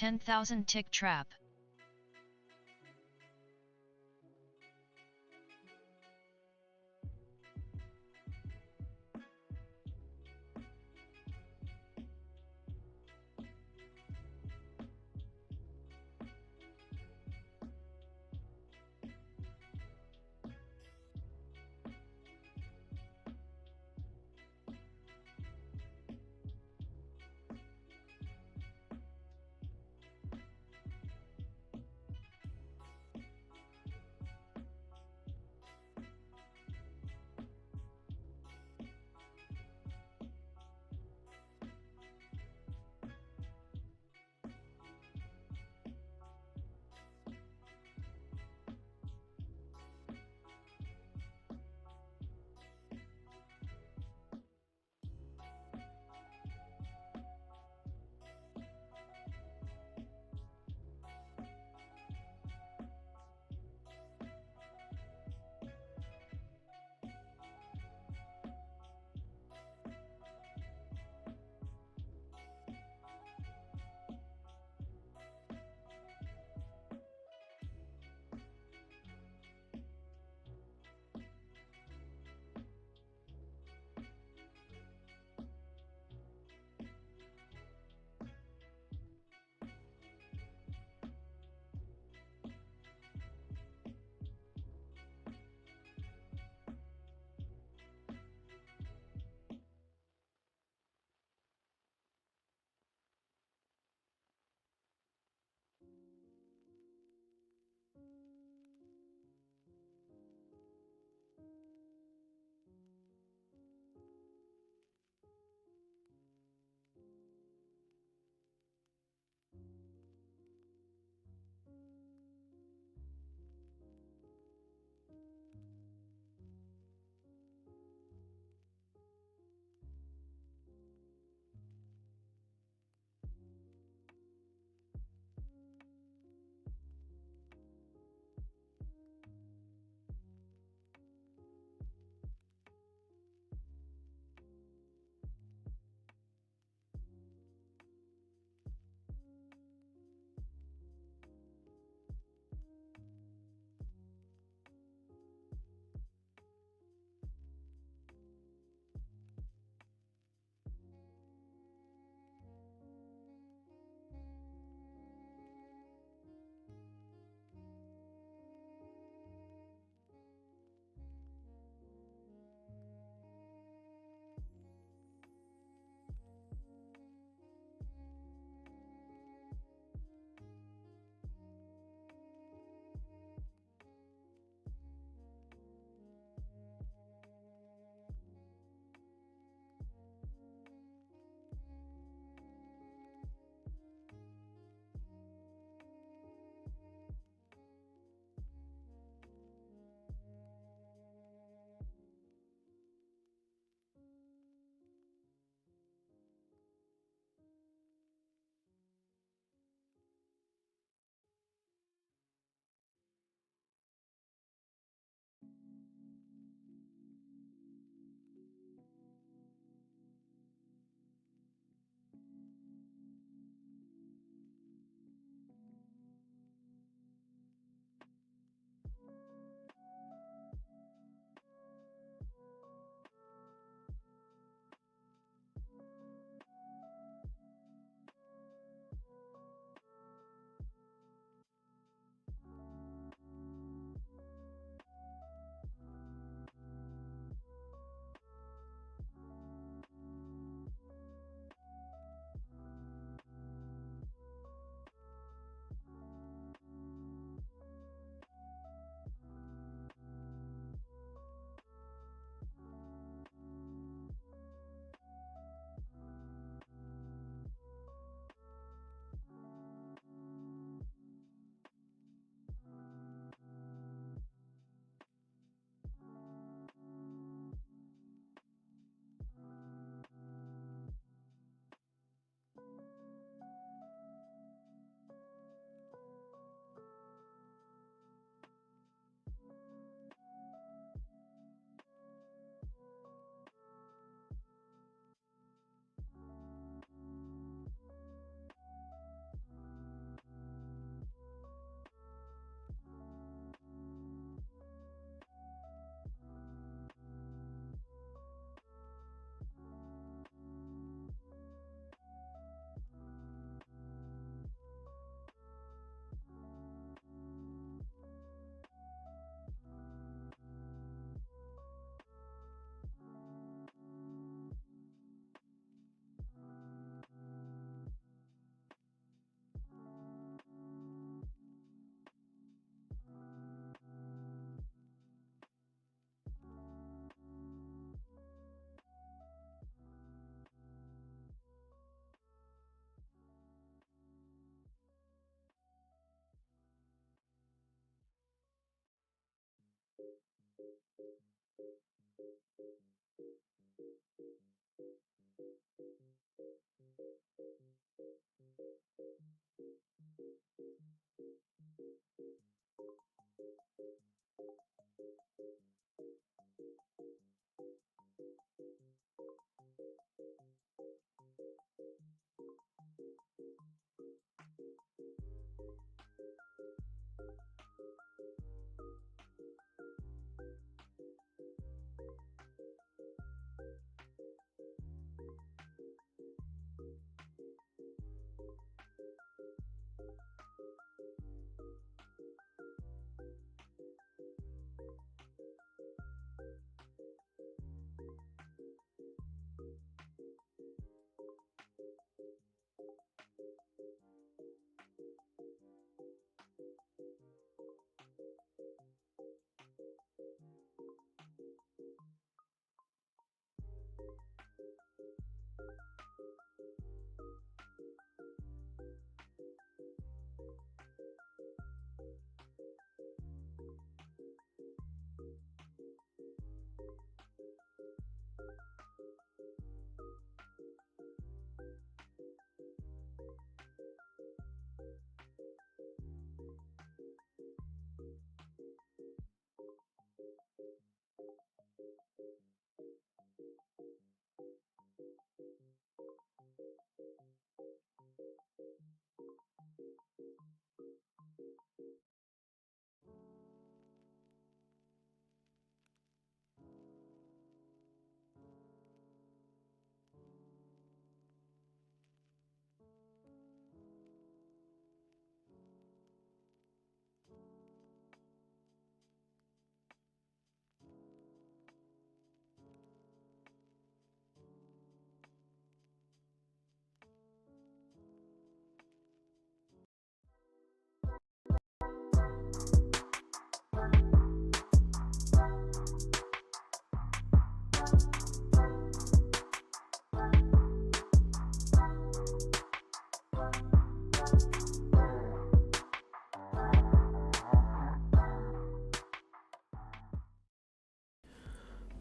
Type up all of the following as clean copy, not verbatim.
10,000 tick trap.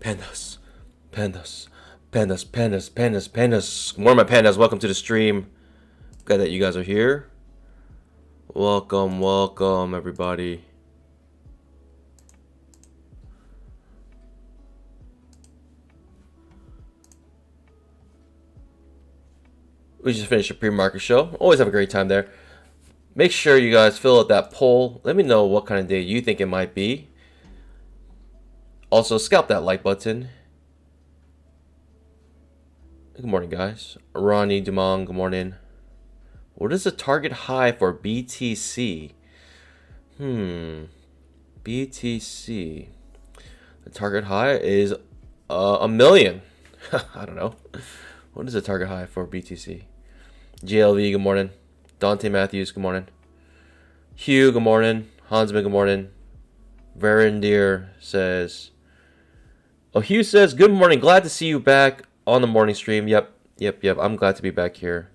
Pandas, pandas, pandas, pandas, pandas, pandas. Good morning, my pandas. Welcome to the stream. Glad that you guys are here. Welcome, welcome, everybody. We just finished a pre-market show. Always have a great time there. Make sure you guys fill out that poll. Let me know what kind of day you think it might be. Also, scalp that like button. Good morning, guys. Ronnie Dumont, good morning. What is the target high for BTC? BTC. The target high is a million. I don't know. What is the target high for BTC? GLV, good morning. Dante Matthews, good morning. Hugh, good morning. Hansman, good morning. Verandir says, Hugh says, good morning. Glad to see you back on the morning stream. Yep. I'm glad to be back here.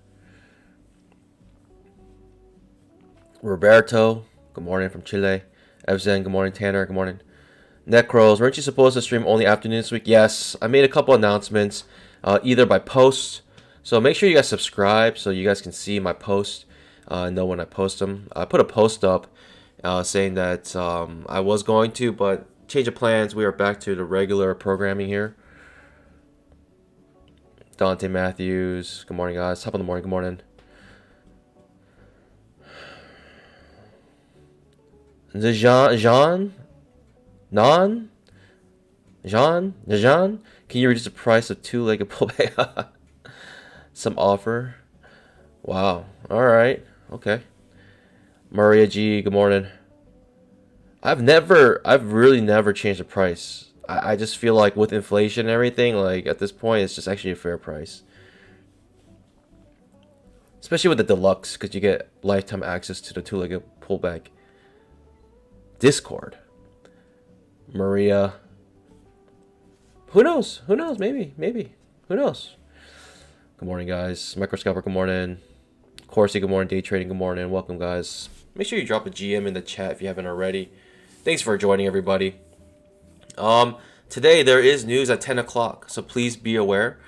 Roberto, good morning from Chile. Evzen, good morning. Tanner, good morning. Necros, weren't you supposed to stream only afternoon this week? Yes, I made a couple announcements, either by post. So make sure you guys subscribe so you guys can see my posts, know when I post them. I put a post up saying that I was going to, but change of plans. We are back to the regular programming here. Dante Matthews, good morning, guys. Top of the morning, good morning. Jean, can you reduce the price of two-legged pullback? Some offer. Wow. All right. Okay. Maria G, good morning. I've really never changed the price. I just feel like with inflation and everything, like at this point, it's just actually a fair price. Especially with the deluxe, because you get lifetime access to the two-legged pullback Discord. Maria. Who knows? Maybe. Who knows? Good morning, guys. Microscoper, good morning. Corsi, good morning. Day trading, good morning. Welcome, guys. Make sure you drop a GM in the chat if you haven't already. Thanks for joining, everybody. Today there is news at 10 o'clock, so please be aware.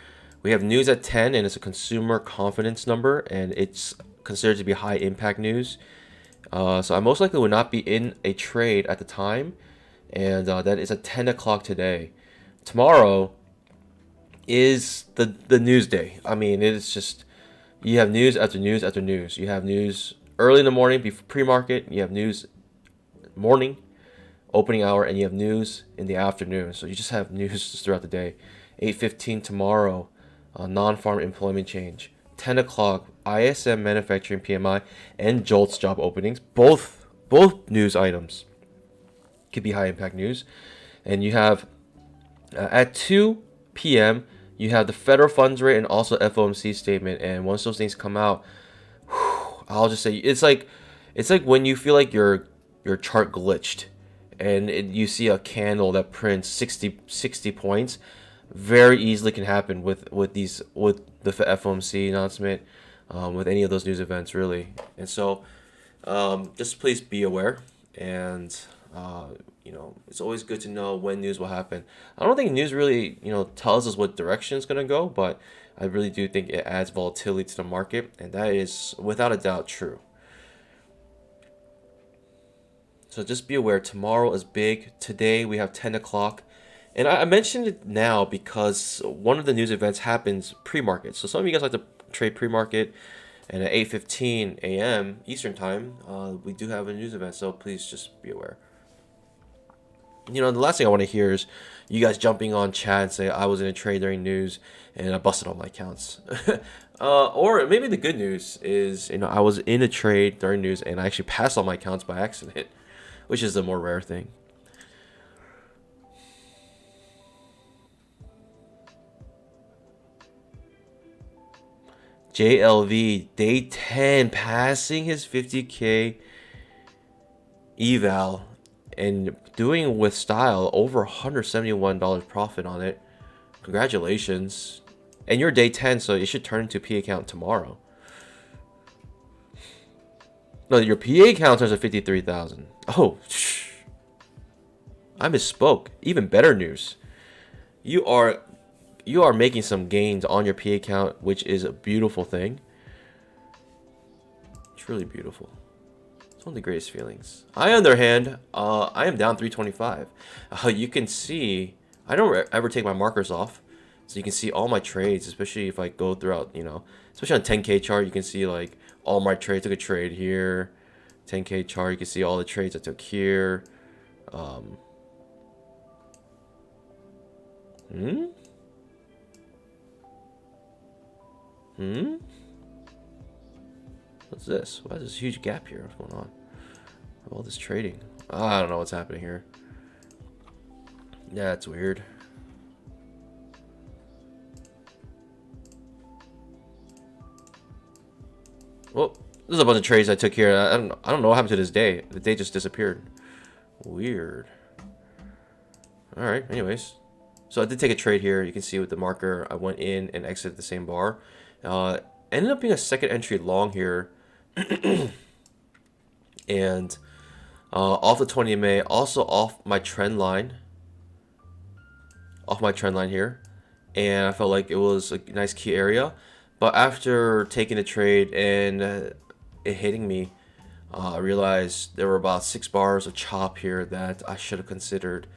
We have news at 10, and it's a consumer confidence number, and it's considered to be high impact news. So I most likely would not be in a trade at the time, and that is at 10 o'clock today. Tomorrow is the news day. I mean, it's just you have news after news after news. You have news early in the morning before pre-market. You have news morning, opening hour, and you have news in the afternoon. So you just have news throughout the day. 8:15 tomorrow, non-farm employment change. 10 o'clock, ISM manufacturing PMI and JOLTS job openings. Both news items could be high impact news. And you have at 2 p.m. you have the federal funds rate and also FOMC statement. And once those things come out, I'll just say it's like when you feel like your chart glitched and you see a candle that prints 60 points. Very easily can happen with the FOMC announcement, with any of those news events really. And so just please be aware, and it's always good to know when news will happen. I don't think news really tells us what direction it's going to go, but I really do think it adds volatility to the market, and that is without a doubt true. So just be aware, tomorrow is big. Today we have 10 o'clock. And I mentioned it now because one of the news events happens pre-market. So some of you guys like to trade pre-market, and at 8:15 a.m. Eastern time, we do have a news event. So please just be aware. The last thing I want to hear is you guys jumping on chat and say I was in a trade during news and I busted all my accounts. Or maybe the good news is I was in a trade during news and I actually passed all my accounts by accident, which is the more rare thing. JLV, day 10, passing his 50K eval and doing with style, over $171 profit on it. Congratulations. And you're day 10, so it should turn into P account tomorrow. No, your PA count turns to 53,000. Oh, I misspoke. Even better news. You are making some gains on your PA account, which is a beautiful thing. Truly beautiful. It's one of the greatest feelings. I, on the other hand, I am down 325. You can see, I don't ever take my markers off. So you can see all my trades, especially if I go throughout, especially on 10K chart, you can see like all my trades. Took a trade here. 10K chart, you can see all the trades I took here. What's this? Why is this huge gap here? What's going on? All this trading. I don't know what's happening here. Yeah, it's weird. Well, there's a bunch of trades I took here. I don't know what happened to this day. The day just disappeared. Weird. All right. Anyways, so I did take a trade here. You can see with the marker, I went in and exited the same bar. Ended up being a second entry long here, and off the 20 MA, also off my trend line. Off my trend line here, and I felt like it was a nice key area. But after taking the trade and it hitting me, I realized there were about 6 bars of chop here that I should have considered.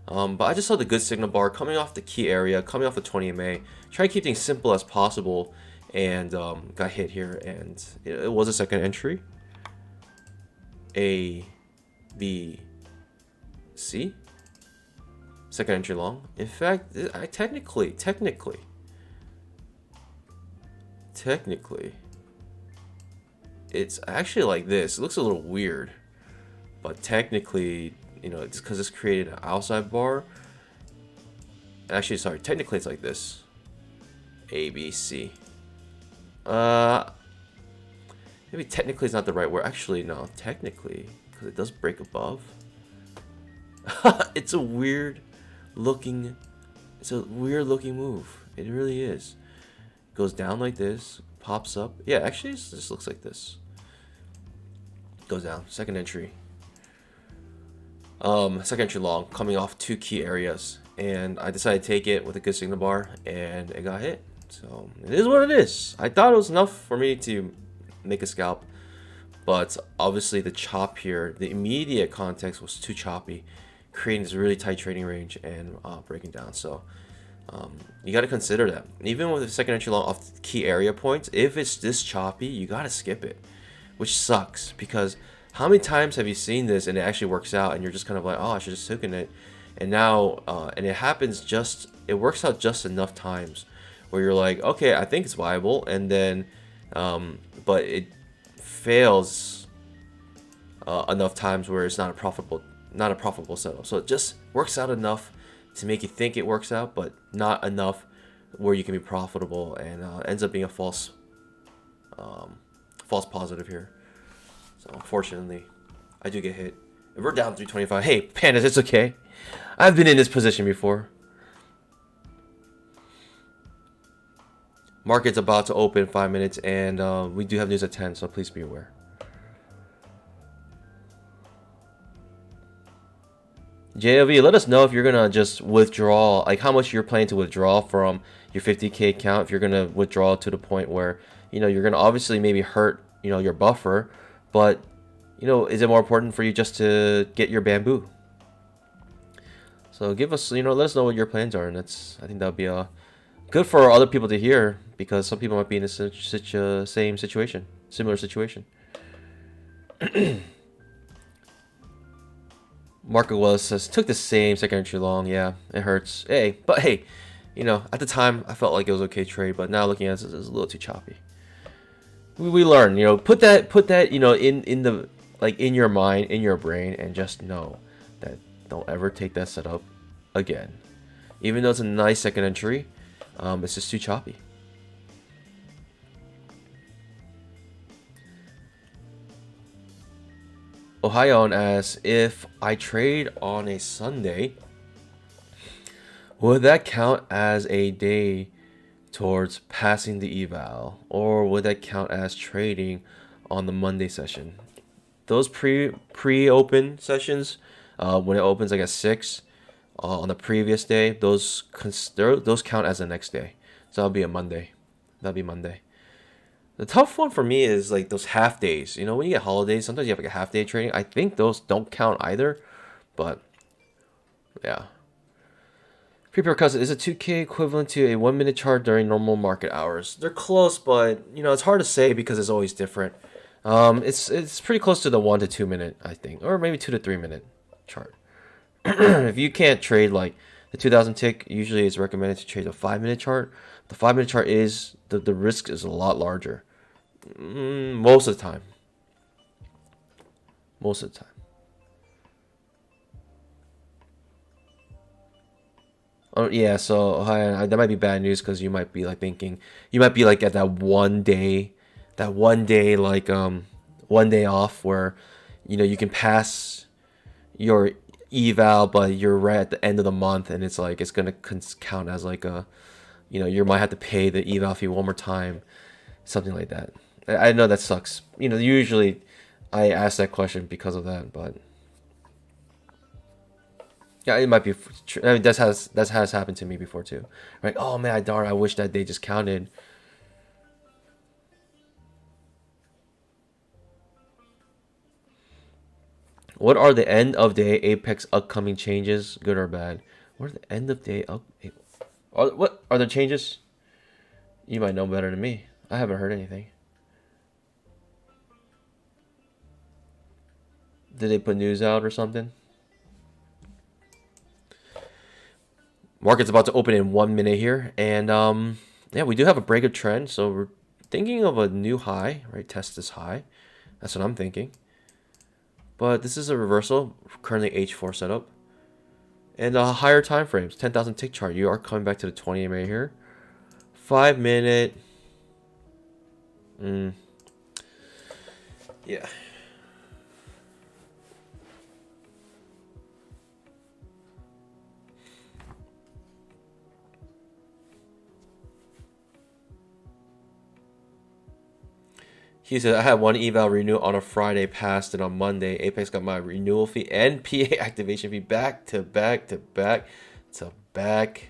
But I just saw the good signal bar coming off the key area, coming off the 20 MA. Try to keep things simple as possible, and got hit here, and it was a second entry. A, B, C. Second entry long. In fact, I technically, it's actually like this. It looks a little weird, but technically, it's because it's created an outside bar. Actually, sorry, technically it's like this. A, B, C. Maybe technically it's not the right word. Actually, no, technically, because it does break above. It's a weird looking move. It really is. Goes down like this, pops up. Yeah, actually, it just looks like this. Goes down. Second entry. Second entry long, coming off 2 key areas, and I decided to take it with a good signal bar, and it got hit. So it is what it is. I thought it was enough for me to make a scalp, but obviously the chop here, the immediate context was too choppy, creating this really tight trading range and breaking down. So you got to consider that. Even with the second entry long off key area points, if it's this choppy, you got to skip it, which sucks because how many times have you seen this and it actually works out and you're just kind of like, oh, I should have taken it. And now, and it happens just, it works out just enough times where you're like, okay, I think it's viable. And then, but it fails enough times where it's not a profitable setup. So it just works out enough to make you think it works out, but not enough where you can be profitable, and ends up being a false positive here. So unfortunately, I do get hit. If we're down 325, hey, pandas, it's okay. I've been in this position before. Market's about to open in 5 minutes, and we do have news at 10, so please be aware. JLV, let us know if you're gonna just withdraw, like how much you're planning to withdraw from your 50K account. If you're gonna withdraw to the point where, you know, you're gonna obviously maybe hurt, you know, your buffer, but, you know, is it more important for you just to get your bamboo? So give us, you know, let us know what your plans are, and I think that would be good for other people to hear, because some people might be in the same situation, similar situation. Market Wallace says, took the same second entry long. Yeah, it hurts. Hey, but hey, you know, at the time, I felt like it was okay trade, but now looking at it, it's a little too choppy. We learn, you know, put that, you know, in the, like, in your mind, in your brain, and just know that don't ever take that setup again. Even though it's a nice second entry, it's just too choppy. Ohio asks, if I trade on a Sunday, would that count as a day towards passing the eval, or would that count as trading on the Monday session? Those pre-open sessions, when it opens like at 6 on the previous day, those count as the next day. So that'll be a Monday. That'll be Monday. The tough one for me is like those half days. You know, when you get holidays, sometimes you have like a half day trading. I think those don't count either, but yeah. Prepare cousin, is a 2K equivalent to a 1 minute chart during normal market hours? They're close, but you know, it's hard to say because it's always different. It's pretty close to the 1 to 2 minute, I think, or maybe 2 to 3 minute chart. If you can't trade like the 2000 tick, usually it's recommended to trade a 5 minute chart. The 5 minute chart is the risk is a lot larger. Most of the time. Most of the time. Oh yeah, so that might be bad news because you might be like thinking, you might be like at that one day like 1 day off where, you know, you can pass your eval, but you're right at the end of the month, and it's like it's gonna count as like a, you know, you might have to pay the eval fee one more time, something like that. I know that sucks. You know, usually I ask that question because of that, but yeah, it might be. I mean, that has happened to me before too. Like, oh man, darn, I wish that day just counted. What are the end of day Apex upcoming changes, good or bad? What are the end of day up? What are the changes? You might know better than me. I haven't heard anything. Did they put news out or something? Market's about to open in 1 minute here, and yeah, we do have a break of trend, so we're thinking of a new high, right? Test this high. That's what I'm thinking. But this is a reversal, currently H4 setup. And higher time frames, 10,000 tick chart. You are coming back to the 20 EMA here. 5 minute. Yeah. He said, I had one eval renew on a Friday, passed it on Monday. Apex got my renewal fee and PA activation fee back to back to back to back.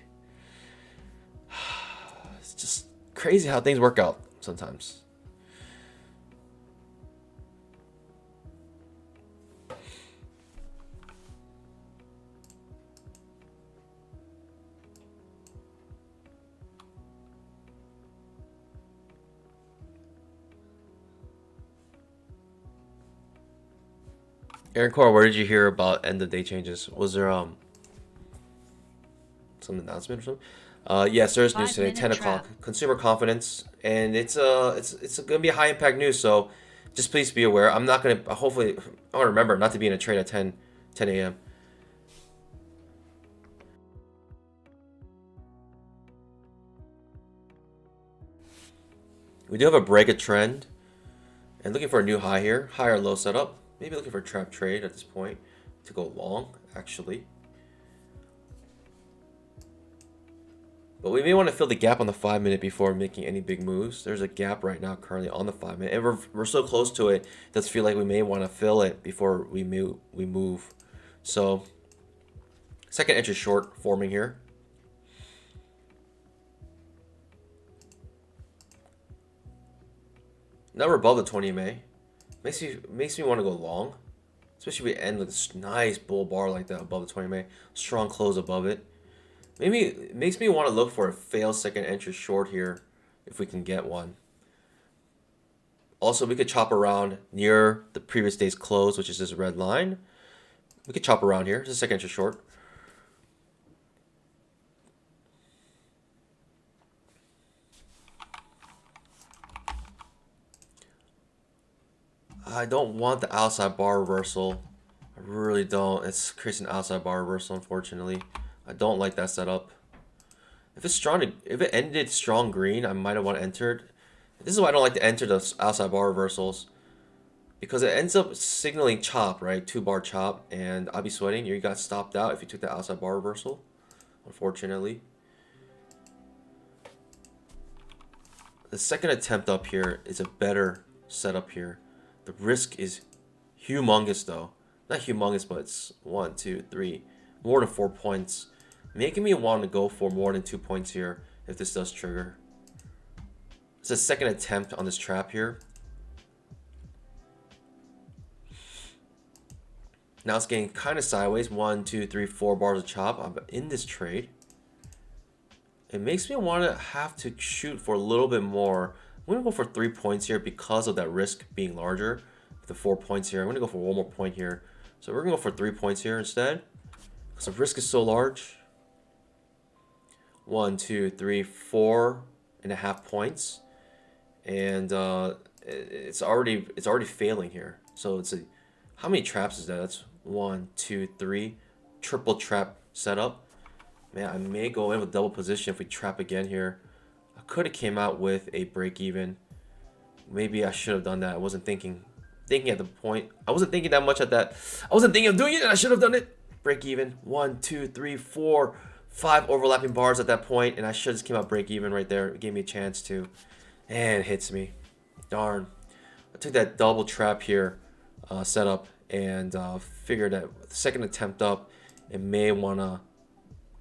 It's just crazy how things work out sometimes. Aaron Core, where did you hear about end of day changes? Was there some announcement or something? Yes, there's news today, 10 o'clock. Consumer confidence, and it's gonna be a high impact news. So just please be aware. I'm not gonna. Hopefully, I want to remember not to be in a trade at 10 a.m. We do have a break of trend, and looking for a new high here, high or low setup. Maybe looking for a trap trade at this point to go long, actually. But we may want to fill the gap on the 5-minute before making any big moves. There's a gap right now currently on the 5-minute, and we're so close to it. It does feel like we may want to fill it before we move. So second entry short forming here. Now we're above the 20 MA. Makes me want to go long, especially if we end with this nice bull bar like that above the 20 MA. Strong close above it. Maybe it makes me want to look for a failed second entry short here if we can get one. Also, we could chop around near the previous day's close, which is this red line. We could chop around here. It's a second entry short. I don't want the outside bar reversal. I really don't. It's creates an outside bar reversal, unfortunately. I don't like that setup. If it's strong, if it ended strong green, I might have want to enter. This is why I don't like to enter the outside bar reversals, because it ends up signaling chop, right? 2-bar chop, and I'll be sweating. You got stopped out if you took the outside bar reversal, unfortunately. The second attempt up here is a better setup here. The risk is humongous though. Not humongous, but it's 1, 2, 3, more than 4 points. Making me want to go for more than 2 points here if this does trigger. It's a second attempt on this trap here. Now it's getting kind of sideways. 1, 2, 3, 4 bars of chop. I'm in this trade. It makes me want to have to shoot for a little bit more. I'm going to go for 3 points here because of that risk being larger. The 4 points here. I'm going to go for 1 more point here. So we're going to go for 3 points here instead, because the risk is so large. 1, 2, 3, 4.5 points, and it's already failing here. So it's how many traps is that? That's 1, 2, 3, triple trap setup. Man, I may go in with double position if we trap again here. I could have came out with a break even. Maybe I should have done that. I wasn't thinking at the point. I wasn't thinking that much at that. I wasn't thinking of doing it, and I should have done it. Break even. 1, 2, 3, 4, 5 overlapping bars at that point, and I should have just came out break even right there. It gave me a chance to, and it hits me. Darn. I took that double trap here setup, and figured that the second attempt up, it may want to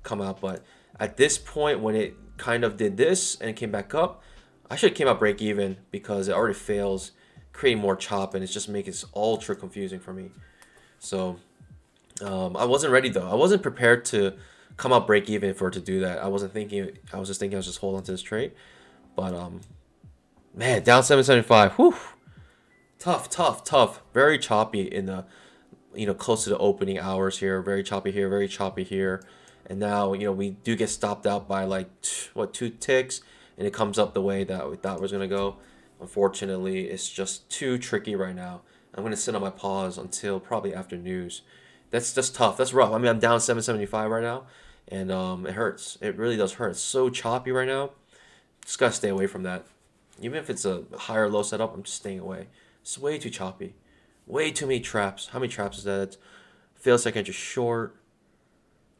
come out, but at this point when it kind of did this and it came back up, I should have came out break even, because it already fails, creating more chop, and it's just making it ultra confusing for me. So I wasn't ready though. I wasn't prepared to come out break even for it to do that. I wasn't thinking. I was just thinking I was just hold on to this trade. But man, down 775. Whew. Tough. Very choppy in the, close to the opening hours here. Very choppy here. Very choppy here. And now, we do get stopped out by like, 2 ticks, and it comes up the way that we thought it was going to go. Unfortunately, it's just too tricky right now. I'm going to sit on my pause until probably after news. That's just tough. That's rough. I mean, I'm down 775 right now, and it hurts. It really does hurt. It's so choppy right now. Just got to stay away from that. Even if it's a high or low setup, I'm just staying away. It's way too choppy. Way too many traps. How many traps is that? It's fail second entry short.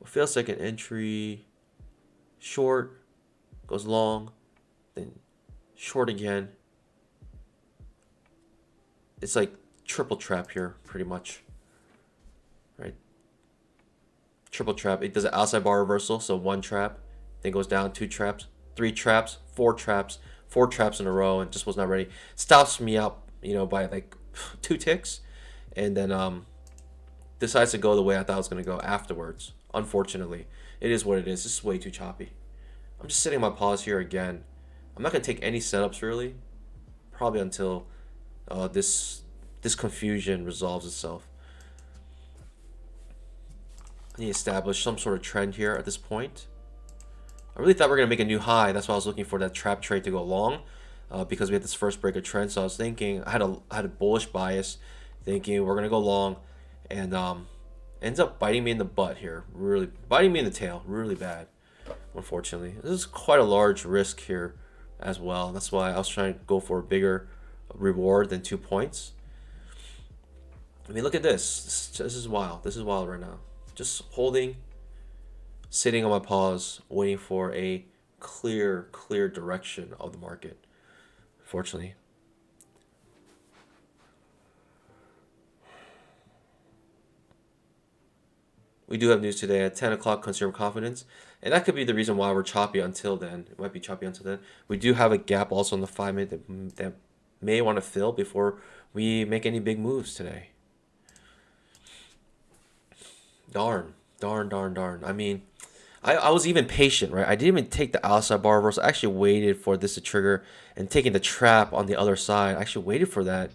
Fail second entry short. Goes long. Then short again. it's like triple trap here, pretty much. Right? Triple trap. It does an outside bar reversal, so one trap, then goes down, two traps, three traps, four traps in a row, and just was not ready. Stops me out, by like 2 ticks, and then decides to go the way I thought it was gonna go afterwards. Unfortunately, it is what it is. This is way too choppy. I'm just sitting my pause here again. I'm not gonna take any setups really, probably until this confusion resolves itself. I need to establish some sort of trend here at this point. I really thought we were gonna make a new high. That's why I was looking for that trap trade to go long, because we had this first break of trend. So I was thinking I had a bullish bias, thinking we're gonna go long, and ends up biting me in the butt here. Really biting me in the tail, really bad. Unfortunately, this is quite a large risk here as well. That's why I was trying to go for a bigger reward than 2 points. I mean, look at this. This is wild. This is wild right now. Just holding, sitting on my pause, waiting for a clear direction of the market. Fortunately. We do have news today at 10 o'clock, consumer confidence. And that could be the reason why we're choppy until then. It might be choppy until then. We do have a gap also on the 5-minute that may want to fill before we make any big moves today. Darn. I mean, I was even patient, right? I didn't even take the outside bar reversal. I actually waited for this to trigger and taking the trap on the other side. I actually waited for that.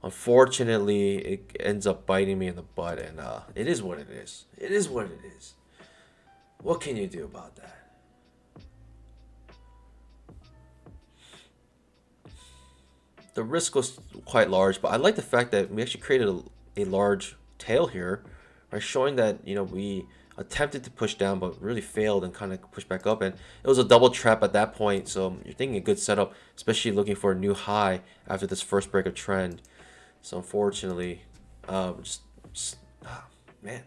Unfortunately, it ends up biting me in the butt, and it is what it is. It is what it is. What can you do about that? The risk was quite large, but I like the fact that we actually created a large tail here, right? Showing that, we attempted to push down, but really failed and kind of pushed back up. And it was a double trap at that point. So you're thinking a good setup, especially looking for a new high after this first break of trend. So unfortunately, man, it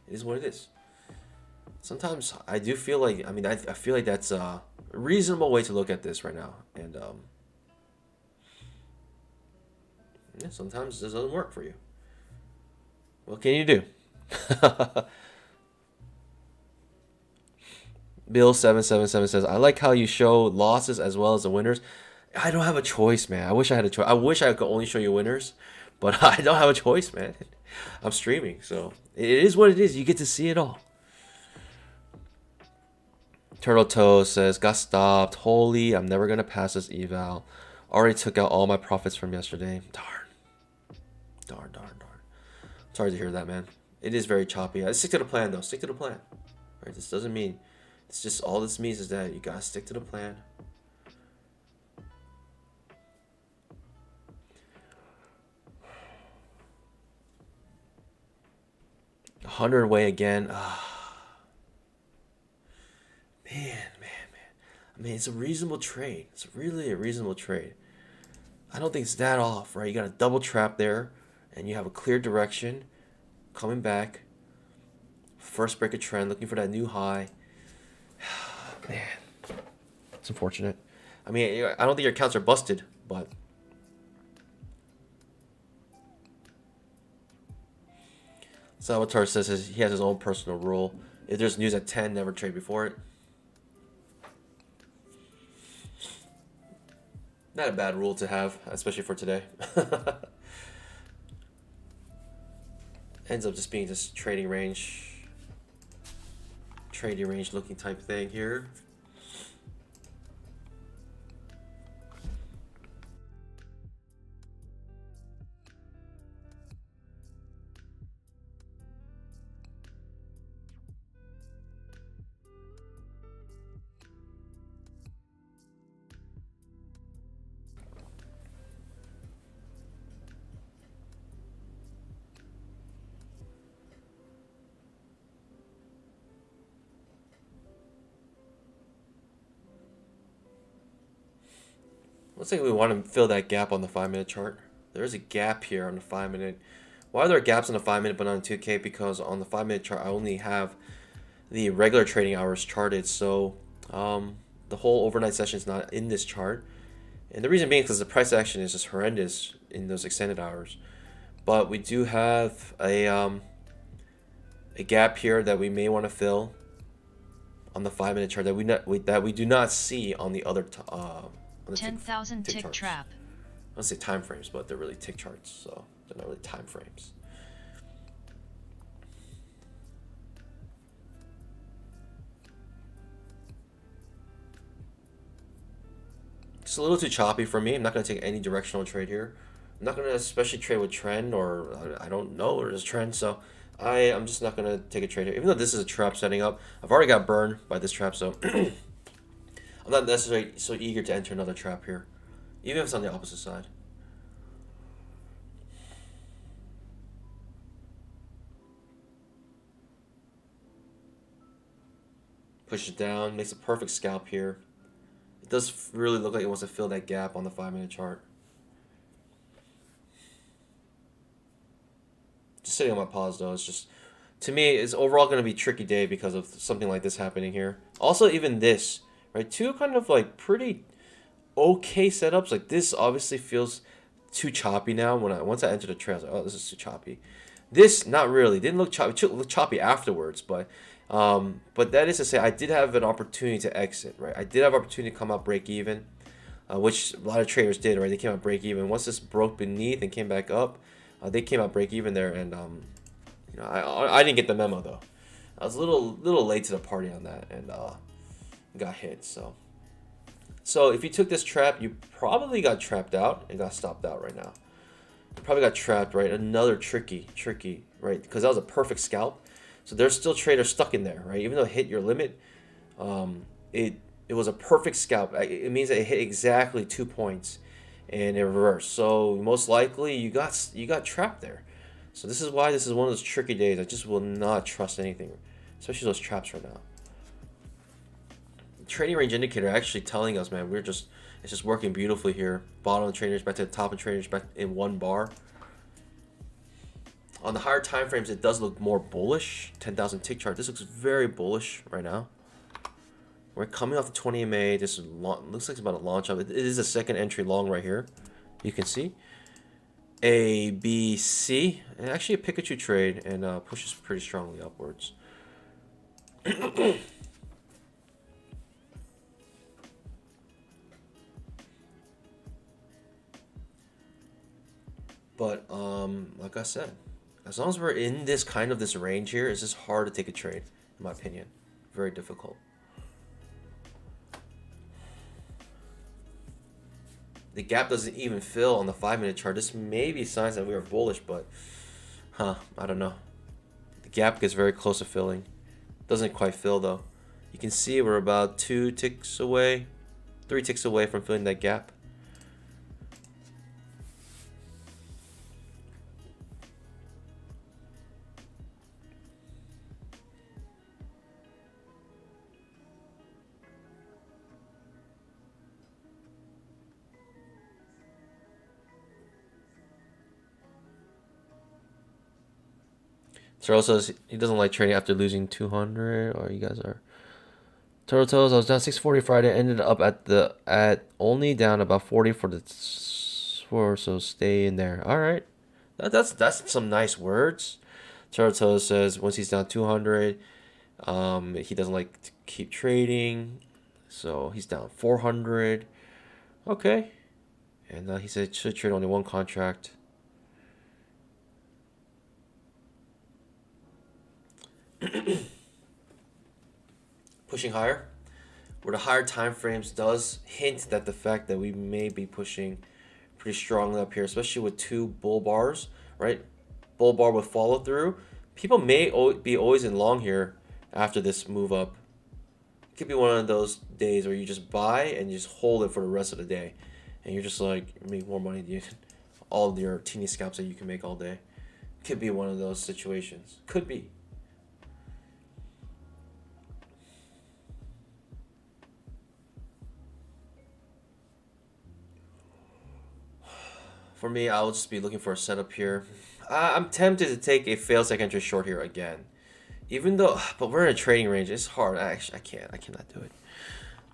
is what it is. Sometimes I do feel like, I feel like that's a reasonable way to look at this right now. And yeah, sometimes this doesn't work for you. What can you do? Bill777 says, I like how you show losses as well as the winners. I don't have a choice, man. I wish I had a choice. I wish I could only show you winners, but I don't have a choice, man. I'm streaming, so it is what it is. You get to see it all. Turtle Toe says, got stopped. Holy, I'm never going to pass this eval. Already took out all my profits from yesterday. Darn. Sorry to hear that, man. It is very choppy. Stick to the plan, though. Stick to the plan. Right? This doesn't mean... It's just all this means is that you got to stick to the plan. $100 away again. Man. I mean, it's a reasonable trade. It's really a reasonable trade. I don't think it's that off, right? You got a double trap there, and you have a clear direction coming back. First break of trend, looking for that new high. Man, it's unfortunate. I mean, I don't think your accounts are busted, but Salvatore says he has his own personal rule. If there's news at 10, never trade before it. Not a bad rule to have, especially for today. Ends up just being this trading range looking type thing here. Looks like we want to fill that gap on the 5-minute chart. There is a gap here on the 5-minute. Why are there gaps on the 5-minute but not on 2K? Because on the 5-minute chart, I only have the regular trading hours charted. So the whole overnight session is not in this chart. And the reason being because the price action is just horrendous in those extended hours. But we do have a gap here that we may want to fill on the 5-minute chart that we do not see on the other on the 10,000 tick trap. I don't say time frames, but they're really tick charts, so they're not really time frames. It's a little too choppy for me. I'm not going to take any directional trade here. I'm not going to especially trade with trend, or I don't know where there's trend, so I'm just not going to take a trade here. Even though this is a trap setting up, I've already got burned by this trap, so I'm not necessarily so eager to enter another trap here, even if it's on the opposite side. Push it down, makes a perfect scalp here. It does really look like it wants to fill that gap on the 5-minute chart. Just sitting on my pause though, it's just, to me, it's overall going to be a tricky day because of something like this happening here. Also, even this, right? Two kind of like pretty okay setups. Like this obviously feels too choppy now. Once I entered the trail, I was like, oh, this is too choppy. This, not really. Didn't look choppy. It looked choppy afterwards, but that is to say, I did have an opportunity to exit, right? I did have an opportunity to come out break even, which a lot of traders did, right? They came out break even. Once this broke beneath and came back up, they came out break even there, and you know, I didn't get the memo though. I was a little late to the party on that, and got hit. So if you took this trap, you probably got trapped out and got stopped out right now. You probably got trapped, right? Another tricky, right? Because that was a perfect scalp. So there's still traders stuck in there, right? Even though it hit your limit, it was a perfect scalp. It means that it hit exactly 2 points, and it reversed. So most likely you got trapped there. So this is why this is one of those tricky days. I just will not trust anything, especially those traps right now. Trading range indicator actually telling us, man, it's just working beautifully here. Bottom of traders back to the top of traders back in 1 bar. On the higher time frames, it does look more bullish. 10,000 tick chart. This looks very bullish right now. We're coming off the 20 MA. This looks like it's about a launch up. It is a second entry long right here. You can see A, B, C, and actually a Pikachu trade, and pushes pretty strongly upwards. But like I said, as long as we're in this range here, it's just hard to take a trade, in my opinion. Very difficult. The gap doesn't even fill on the 5-minute chart. This may be signs that we are bullish, but I don't know. The gap gets very close to filling. Doesn't quite fill though. You can see we're about 3 ticks away from filling that gap. Toro says he doesn't like trading after losing 200, or you guys are. Toro tells I was down 640 Friday, ended up at only down about 40 so stay in there. All right, that's some nice words. Toro says once he's down 200, he doesn't like to keep trading, so he's down 400. Okay, and he said should trade only 1 contract. Pushing higher, where the higher time frames does hint that the fact that we may be pushing pretty strongly up here, especially with 2 bull bars, right? Bull bar with follow through. People may be always in long here after this move up. It could be one of those days where you just buy and you just hold it for the rest of the day, and you're just like make more money than all of your teeny scalps that you can make all day. Could be one of those situations. Could be. For me, I'll just be looking for a setup here. I'm tempted to take a failed second entry short here again. Even though, but we're in a trading range. It's hard. I cannot do it.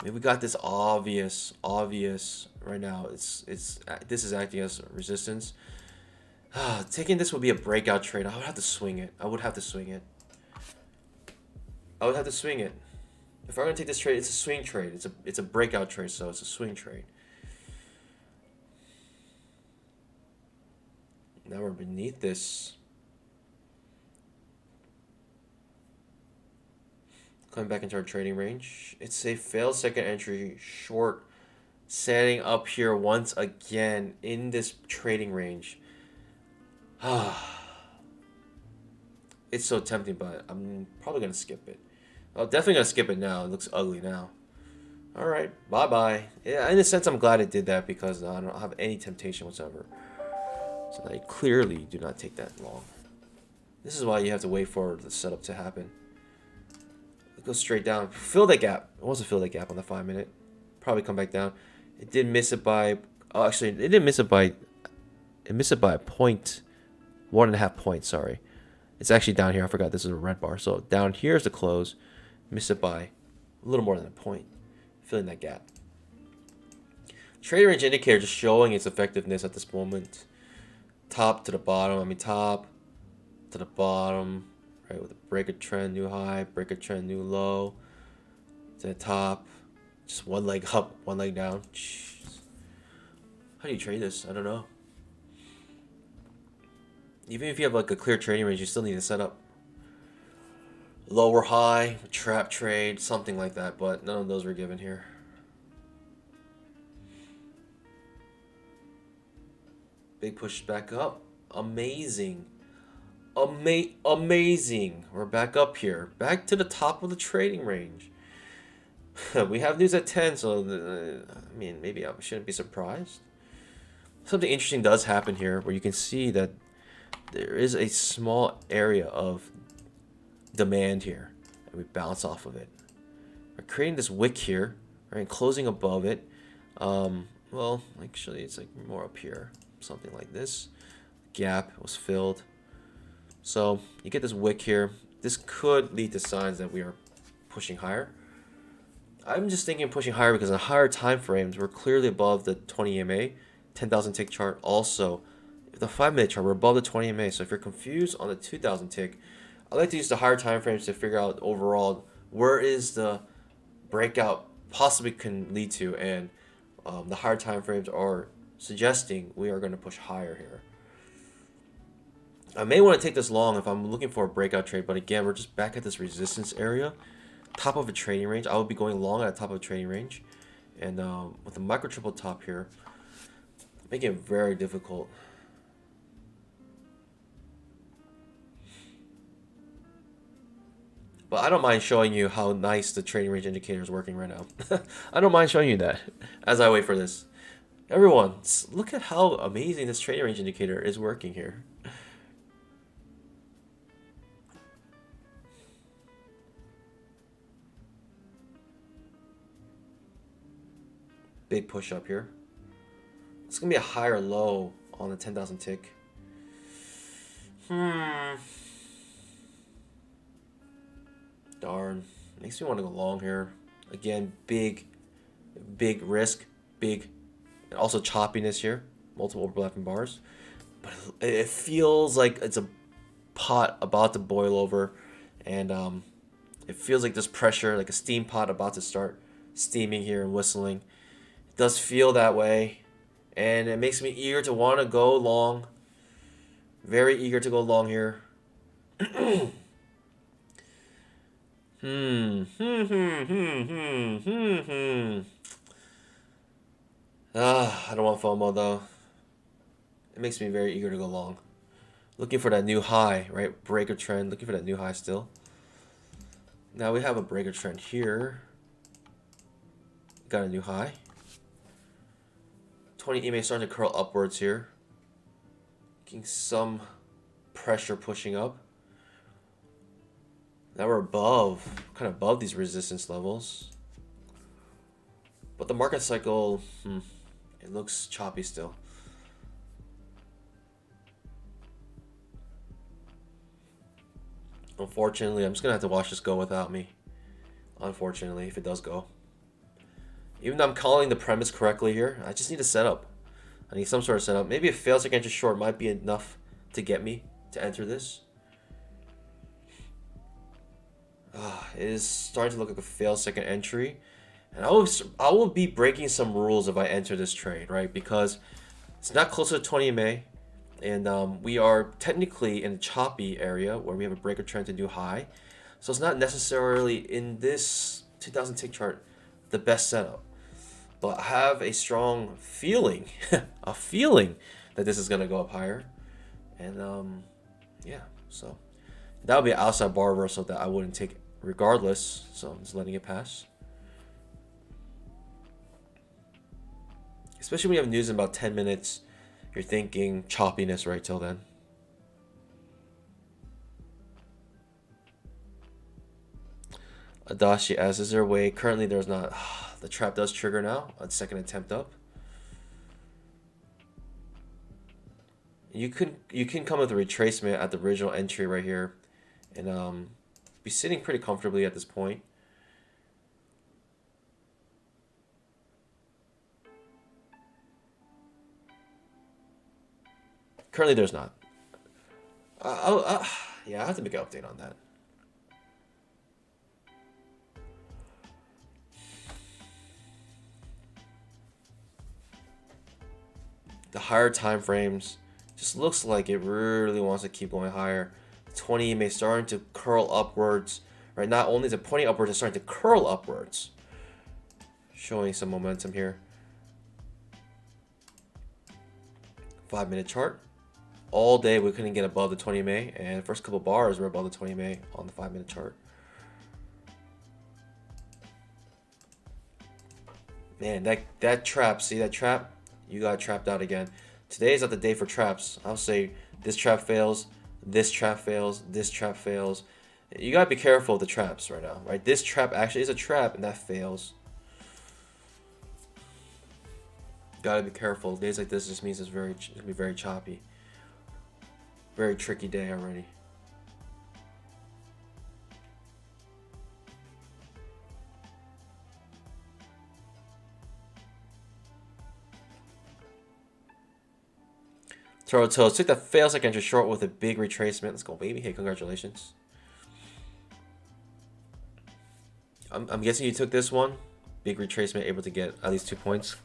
I mean, we got this obvious right now. This is acting as resistance. Taking this would be a breakout trade. I would have to swing it. I would have to swing it. If I'm gonna take this trade, it's a swing trade. It's a breakout trade, so it's a swing trade. Now we're beneath this. Coming back into our trading range. It's a failed second entry short, setting up here once again in this trading range. It's so tempting, but I'm probably gonna skip it. I'm definitely gonna skip it now. It looks ugly now. All right, bye bye. Yeah, in a sense, I'm glad it did that because I don't have any temptation whatsoever. So I clearly do not take that long. This is why you have to wait for the setup to happen. It goes straight down. Fill that gap. It wants to fill that gap on the 5-minute. Probably come back down. It did miss it by. Oh, actually, it didn't miss it by. It missed it by a point, 1.5 points. Sorry, it's actually down here. I forgot this is a red bar. So down here is the close. Missed it by a little more than a point. Filling that gap. Trading range indicator just showing its effectiveness at this moment. Top to the bottom. I mean top to the bottom. Right, with a break a trend, new high, break a trend, new low. To the top. Just one leg up, one leg down. Jeez. How do you trade this? I don't know. Even if you have like a clear trading range, you still need to set up lower high, trap trade, something like that, but none of those were given here. Big push back up. Amazing. Amazing. We're back up here. Back to the top of the trading range. We have news at 10, so I mean, maybe I shouldn't be surprised. Something interesting does happen here where you can see that there is a small area of demand here, and we bounce off of it. We're creating this wick here, right, closing above it. Well, actually, it's like more up here, something like this. Gap was filled. So you get this wick here. This could lead to signs that we are pushing higher. I'm just thinking pushing higher because on higher time frames, we're clearly above the 20 EMA, 10,000 tick chart. Also, the 5-minute chart, we're above the 20 EMA. So if you're confused on the 2,000 tick, I like to use the higher time frames to figure out overall where is the breakout possibly can lead to, and the higher time frames are suggesting we are going to push higher here. I may want to take this long if I'm looking for a breakout trade, but again, we're just back at this resistance area, top of a trading range. I would be going long at the top of a trading range, and with the micro triple top here, making it very difficult. But I don't mind showing you how nice the trading range indicator is working right now. I don't mind showing you that as I wait for this. Everyone, look at how amazing this trading range indicator is working here. Big push up here. It's going to be a higher low on the 10,000 tick. Darn. Makes me want to go long here. Again, big risk. Big. And also choppiness here. Multiple overlapping bars. But it feels like it's a pot about to boil over. And it feels like there's pressure, like a steam pot about to start steaming here and whistling. It does feel that way. And it makes me eager to want to go long. Very eager to go long here. I don't want FOMO though. It makes me very eager to go long. Looking for that new high, right? Breaker trend. Looking for that new high still. Now we have a breaker trend here. Got a new high. 20 EMA starting to curl upwards here. Getting some pressure pushing up. Now we're kind of above these resistance levels. But the market cycle, it looks choppy still. Unfortunately, I'm just going to have to watch this go without me. Unfortunately, if it does go. Even though I'm calling the premise correctly here, I just need a setup. I need some sort of setup. Maybe a fail second entry short might be enough to get me to enter this. It is starting to look like a fail second entry. And I will be breaking some rules if I enter this trade, right? Because it's not close to 20 MA. And we are technically in a choppy area where we have a breaker trend to new high. So it's not necessarily in this 2000 tick chart the best setup. But I have a strong feeling, a feeling that this is going to go up higher. And yeah, so that would be an outside bar reversal that I wouldn't take regardless. So I'm just letting it pass. Especially when you have news in about 10 minutes, you're thinking choppiness right till then. Adashi asks, is there a way? Currently there's not. The trap does trigger now. A second attempt up. You can come with a retracement at the original entry right here, and be sitting pretty comfortably at this point. Currently, there's not. Yeah, I have to make an update on that. The higher time frames just looks like it really wants to keep going higher. 20 EMA starting to curl upwards. Right, not only is it pointing upwards, it's starting to curl upwards. Showing some momentum here. 5-minute chart. All day we couldn't get above the 20 MA, and the first couple bars were above the 20 MA on the 5-minute chart. Man, that trap, see that trap? You got trapped out again. Today is not the day for traps. I'll say this trap fails, this trap fails, this trap fails. You gotta be careful of the traps right now, right? This trap actually is a trap, and that fails. Gotta be careful. Days like this just means it's gonna be very choppy. Very tricky day already. Throw toes. Took the fail second entry short with a big retracement. Let's go, baby. Hey, congratulations. I'm guessing you took this one. Big retracement, able to get at least 2 points.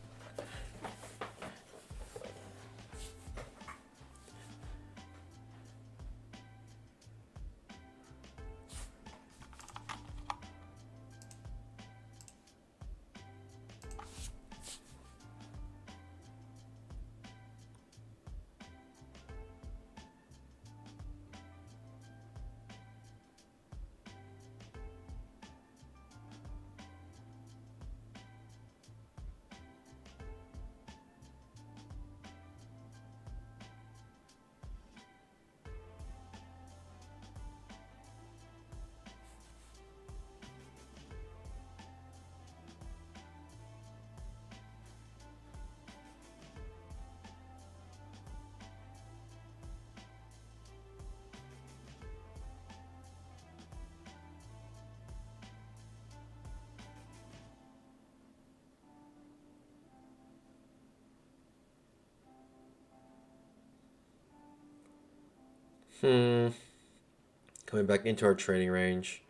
Coming back into our trading range.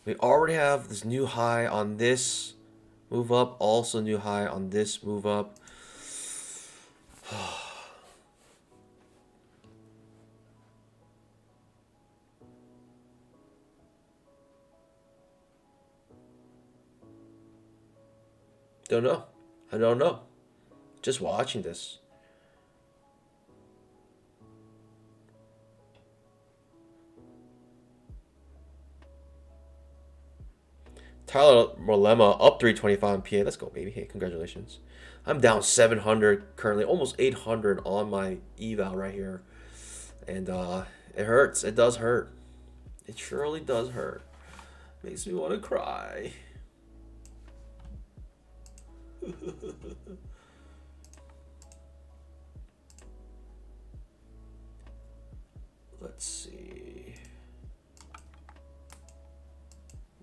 We already have this new high on this move up. Also new high on this move up. Don't know. I don't know. Just watching this. Tyler Molema up 325 on PA. Let's go, baby. Hey, congratulations. I'm down 700 currently, almost 800 on my eval right here. And it hurts. It does hurt. It surely does hurt. Makes me want to cry. Let's see.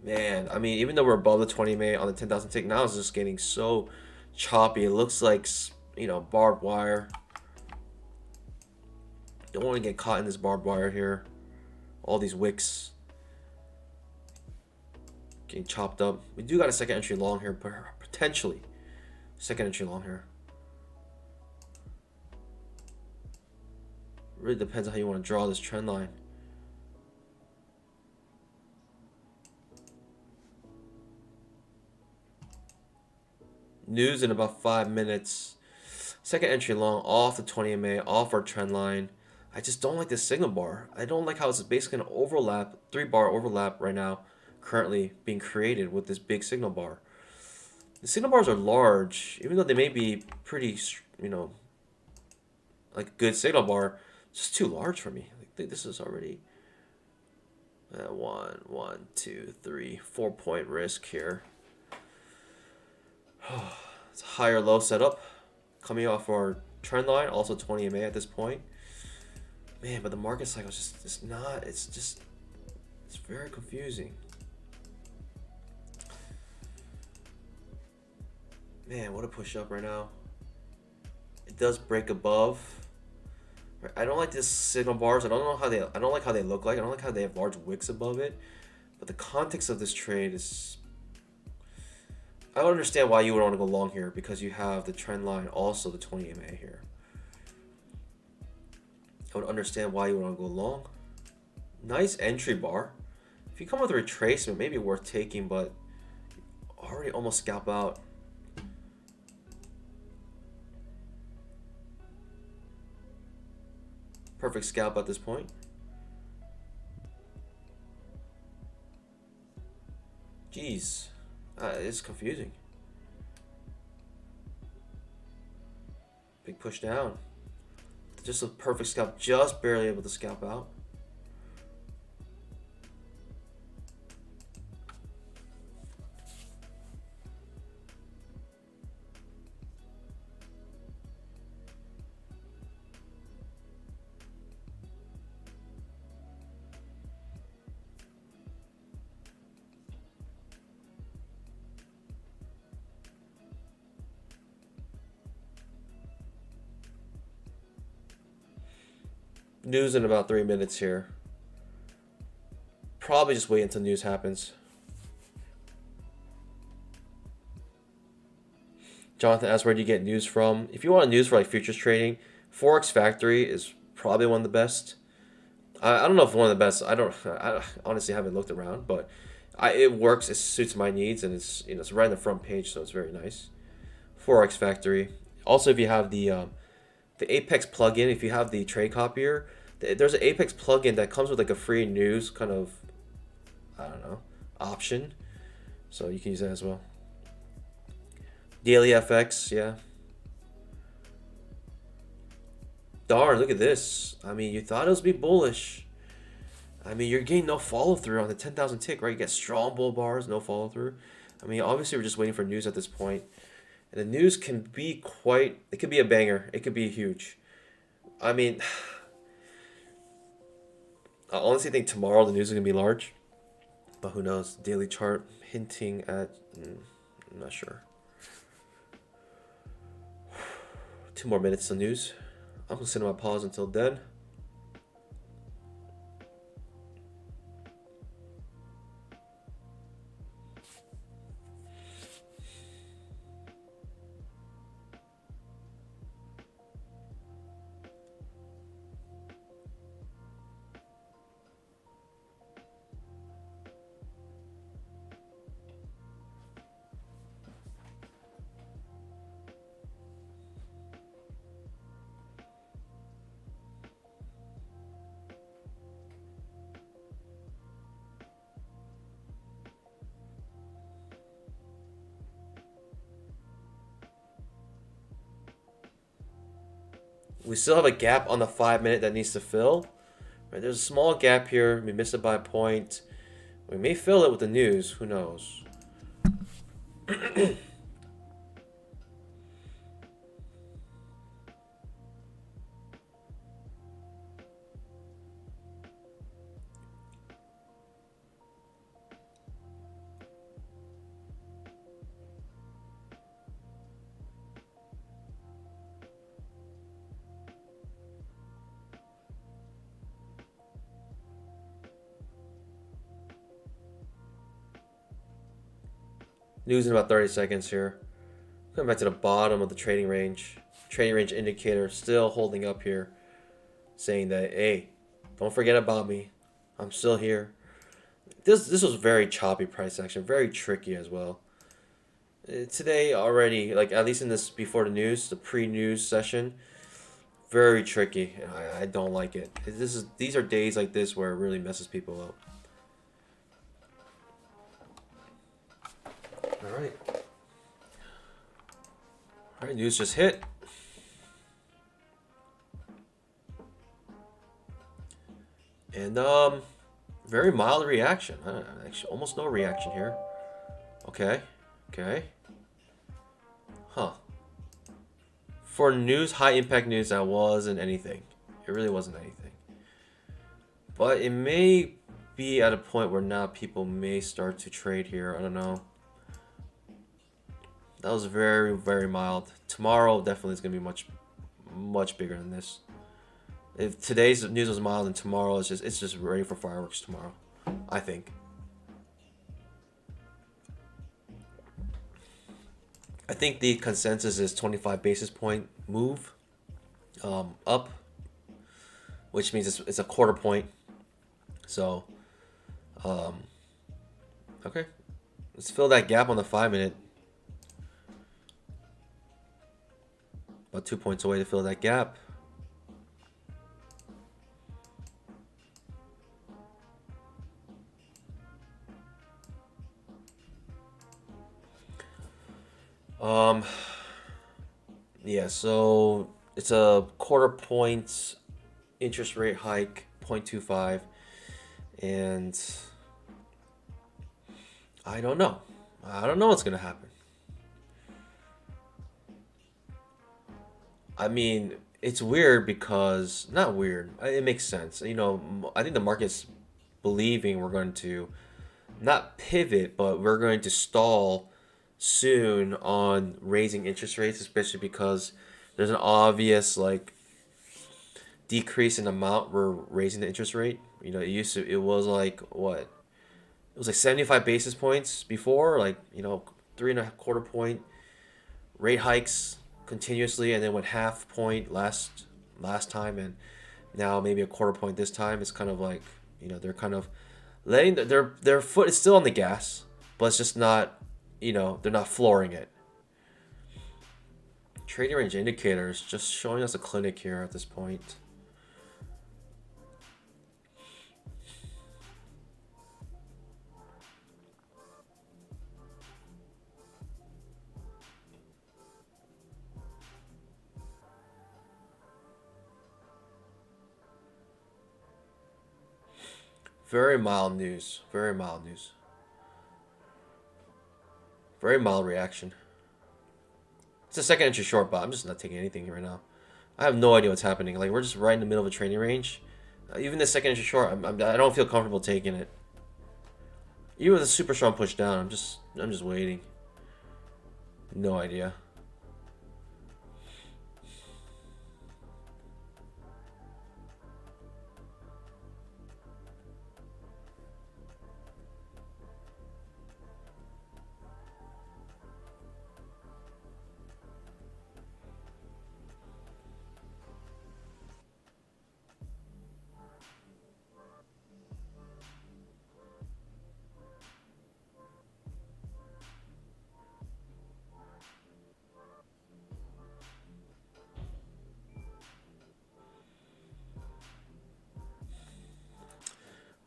Man, I mean, even though we're above the 20 MA on the 10,000 tick, now it's just getting so choppy. It looks like, you know, barbed wire. Don't want to get caught in this barbed wire here. All these wicks getting chopped up. We do got a second entry long here, potentially. Second entry long here. Really depends on how you want to draw this trend line. News in about 5 minutes. Second entry long off the 20 MA, off our trend line. I just don't like this signal bar. I don't like how it's basically an overlap, 3-bar overlap right now, currently being created with this big signal bar. The signal bars are large, even though they may be pretty, you know, like a good signal bar, it's just too large for me. I think this is already 1, 2, 3, 4-point risk here. It's a higher low setup coming off our trend line, also 20 MA at this point. Man, but the market cycle is just, it's very confusing. Man, what a push up right now. It does break above. I don't like this signal bars. I don't like how they look like. I don't like how they have large wicks above it. But the context of this trade is, I don't understand why you would want to go long here, because you have the trend line, also the 20 MA here. I would understand why you would want to go long. Nice entry bar. If you come with a retracement, maybe worth taking, but already almost scalp out. Perfect scalp at this point. Jeez, it's confusing. Big push down. Just a perfect scalp, just barely able to scalp out. News in about 3 minutes here. Probably just wait until news happens. Jonathan asks, where do you get news from? If you want news for like futures trading, Forex Factory is probably one of the best. I don't know if one of the best. I honestly haven't looked around, but it works. It suits my needs, and it's, you know, it's right on the front page, so it's very nice. Forex Factory. Also, if you have the Apex plugin, if you have the trade copier, there's an Apex plugin that comes with like a free news kind of, I don't know, option. So you can use that as well. Daily FX, yeah. Darn, look at this. I mean, you thought it was be bullish. I mean, you're getting no follow through on the 10,000 tick, right? You get strong bull bars, no follow through. I mean, obviously we're just waiting for news at this point. And the news can be it could be a banger. It could be huge. I mean, I honestly think tomorrow the news is going to be large. But who knows? Daily chart hinting at, I'm not sure. 2 more minutes of news. I'm going to sit on my pause until then. We still have a gap on the 5 minute that needs to fill. Right, there's a small gap here. We missed it by a point. We may fill it with the news. Who knows? News in about 30 seconds here. Coming back to the bottom of the trading range. Trading range indicator still holding up here, saying that, hey, don't forget about me. I'm still here. This was very choppy price action, very tricky as well. Today already, like at least in this before the news, the pre-news session, very tricky. I don't like it. These are days like this where it really messes people up. All right. All right, news just hit. And very mild reaction. Actually, almost no reaction here. Okay. Huh. For news, high impact news, that wasn't anything. It really wasn't anything. But it may be at a point where now people may start to trade here. I don't know. That was very, very mild. Tomorrow definitely is going to be much bigger than this. If today's news was mild and tomorrow it's just ready for fireworks tomorrow, I think. I think the consensus is 25 basis point move up, which means it's a quarter point. So, okay, let's fill that gap on the 5-minute. About 2 points away to fill that gap. Yeah, so it's a quarter point interest rate hike, 0.25, and I don't know. I don't know what's gonna happen. I mean, it's weird because, not weird, it makes sense. You know, I think the market's believing we're going to not pivot, but we're going to stall soon on raising interest rates, especially because there's an obvious like decrease in amount we're raising the interest rate. You know, it was like what? It was like 75 basis points before, like, you know, 3.25 point rate hikes continuously, and then went half point last time, and now maybe a quarter point this time. It's kind of like, you know, they're kind of letting their foot is still on the gas, but it's just not, you know, they're not flooring it. Trading range indicators just showing us a clinic here at this point. Very mild news. Very mild news. Very mild reaction. It's a second entry short, but I'm just not taking anything right now. I have no idea what's happening. Like, we're just right in the middle of a trading range. Even the second entry short, I don't feel comfortable taking it. Even with a super strong push down, I'm just waiting. No idea.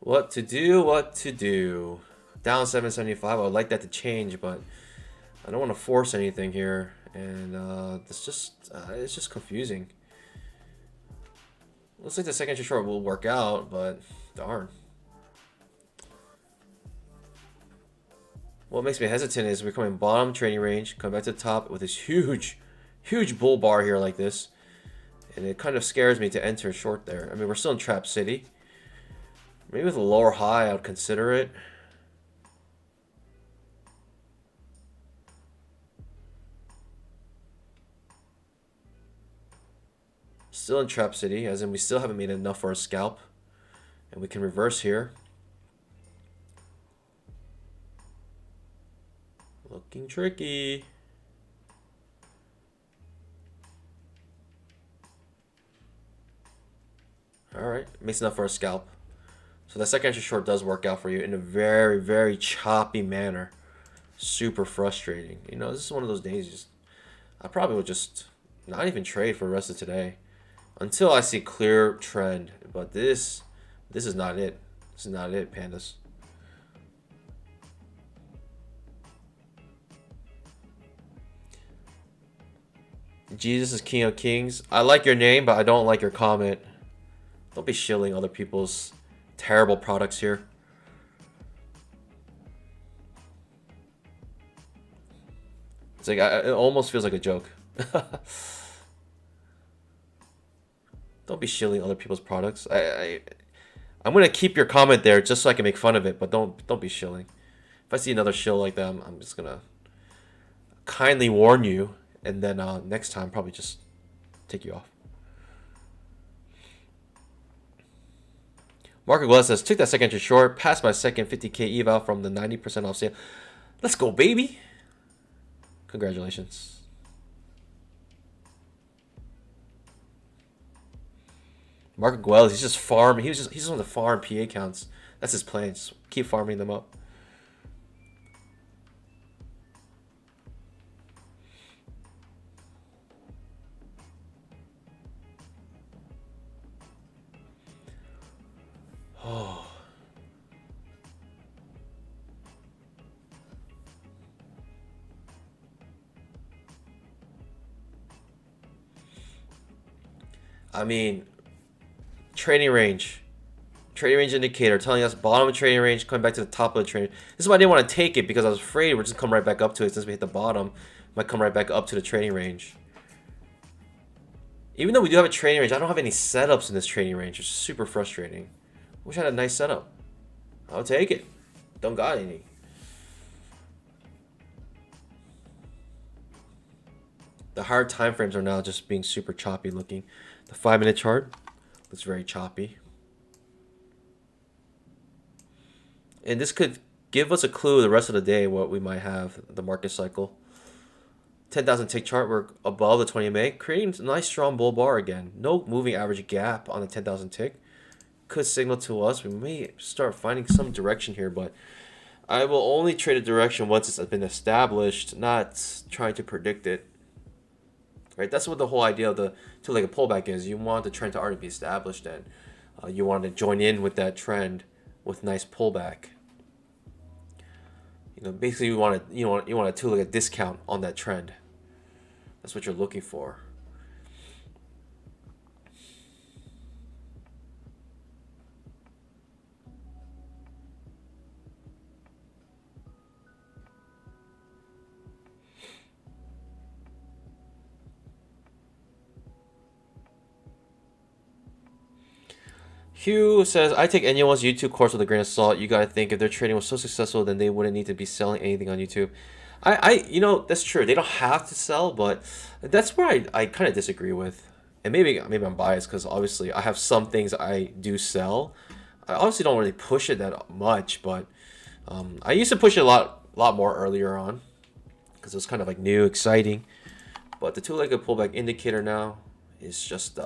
What to do? Down 775. I would like that to change, but I don't want to force anything here, and it's just confusing. Looks like the second entry short will work out, but darn. What makes me hesitant is we're coming bottom trading range, come back to the top with this huge bull bar here like this, and it kind of scares me to enter short there. I mean, we're still in Trap City. Maybe with a lower high, I would consider it. Still in Trap City, as in we still haven't made enough for a scalp. And we can reverse here. Looking tricky. Alright, makes enough for a scalp. So the second entry short does work out for you in a very, very choppy manner. Super frustrating. You know, this is one of those days I probably would just not even trade for the rest of today until I see clear trend. But this is not it. This is not it, pandas. Jesus is King of Kings. I like your name, but I don't like your comment. Don't be shilling other people's terrible products here. It's like, it almost feels like a joke. Don't be shilling other people's products. I'm gonna keep your comment there just so I can make fun of it, but don't be shilling. If I see another shill like that, I'm just gonna kindly warn you, and then next time probably just take you off. Market Glass says, took that second entry short, passed my second 50K eval from the 90% off sale. Let's go, baby. Congratulations. Marco Guelles, he's just farming. He's just on the farm PA accounts. That's his plan. Just keep farming them up. Oh. I mean, trading range indicator telling us bottom of trading range, coming back to the top of the trading. This is why I didn't want to take it, because I was afraid we're just come right back up to it. Since we hit the bottom, might come right back up to the trading range. Even though we do have a trading range, I don't have any setups in this trading range. It's super frustrating. Wish I had a nice setup. I'll take it. Don't got any. The higher time frames are now just being super choppy looking. The 5-minute chart looks very choppy. And this could give us a clue the rest of the day what we might have the market cycle. 10,000 tick chart, we're above the 20 MA, creating a nice strong bull bar again. No moving average gap on the 10,000 tick. Could signal to us we may start finding some direction here, but I will only trade a direction once it's been established, not trying to predict it. Right, that's what the whole idea of the two-legged pullback is. You want the trend to already be established, and you want to join in with that trend with nice pullback. You know, basically you want a two-legged discount on that trend. That's what you're looking for. Hugh says, I take anyone's YouTube course with a grain of salt. You gotta think if their trading was so successful, then they wouldn't need to be selling anything on YouTube. You know, that's true. They don't have to sell, but that's where I kind of disagree with. And maybe I'm biased because obviously I have some things I do sell. I obviously don't really push it that much, but I used to push it a lot more earlier on because it was kind of like new, exciting. But the two-legged pullback indicator now is just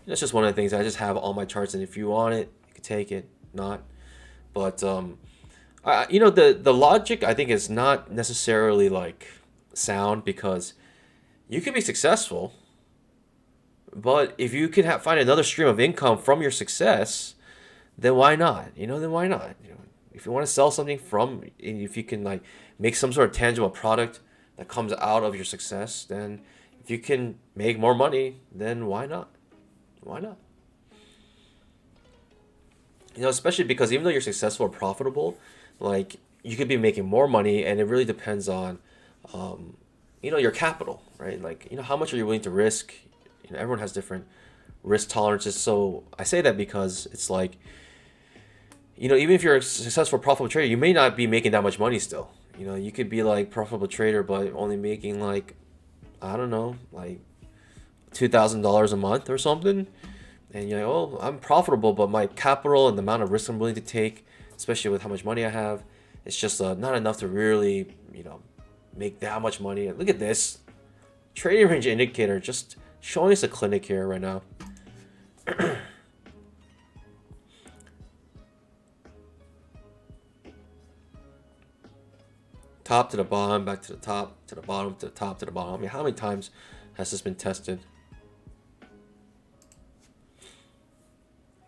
it's just one of the things I just have on my charts, and if you want it, you can take it. Not, but you know, the logic I think is not necessarily like sound, because you can be successful, but if you can find another stream of income from your success, then why not? You know, then why not? You know, if you want to sell something from, if you can like make some sort of tangible product that comes out of your success, then if you can make more money, then why not? Why not? You know, especially because even though you're successful or profitable, like you could be making more money, and it really depends on, you know, your capital, right? Like, you know, how much are you willing to risk? You know, everyone has different risk tolerances. So I say that because it's like, you know, even if you're a successful, profitable trader, you may not be making that much money still. You know, you could be like profitable trader, but only making like, I don't know, like $2,000 a month or something, and you're like, oh, I'm profitable, but my capital and the amount of risk I'm willing to take, especially with how much money I have, it's just not enough to really, you know, make that much money. Look at this trading range indicator just showing us a clinic here right now. Top to the bottom, back to the top, to the bottom, to the top, to the bottom. I mean, how many times has this been tested?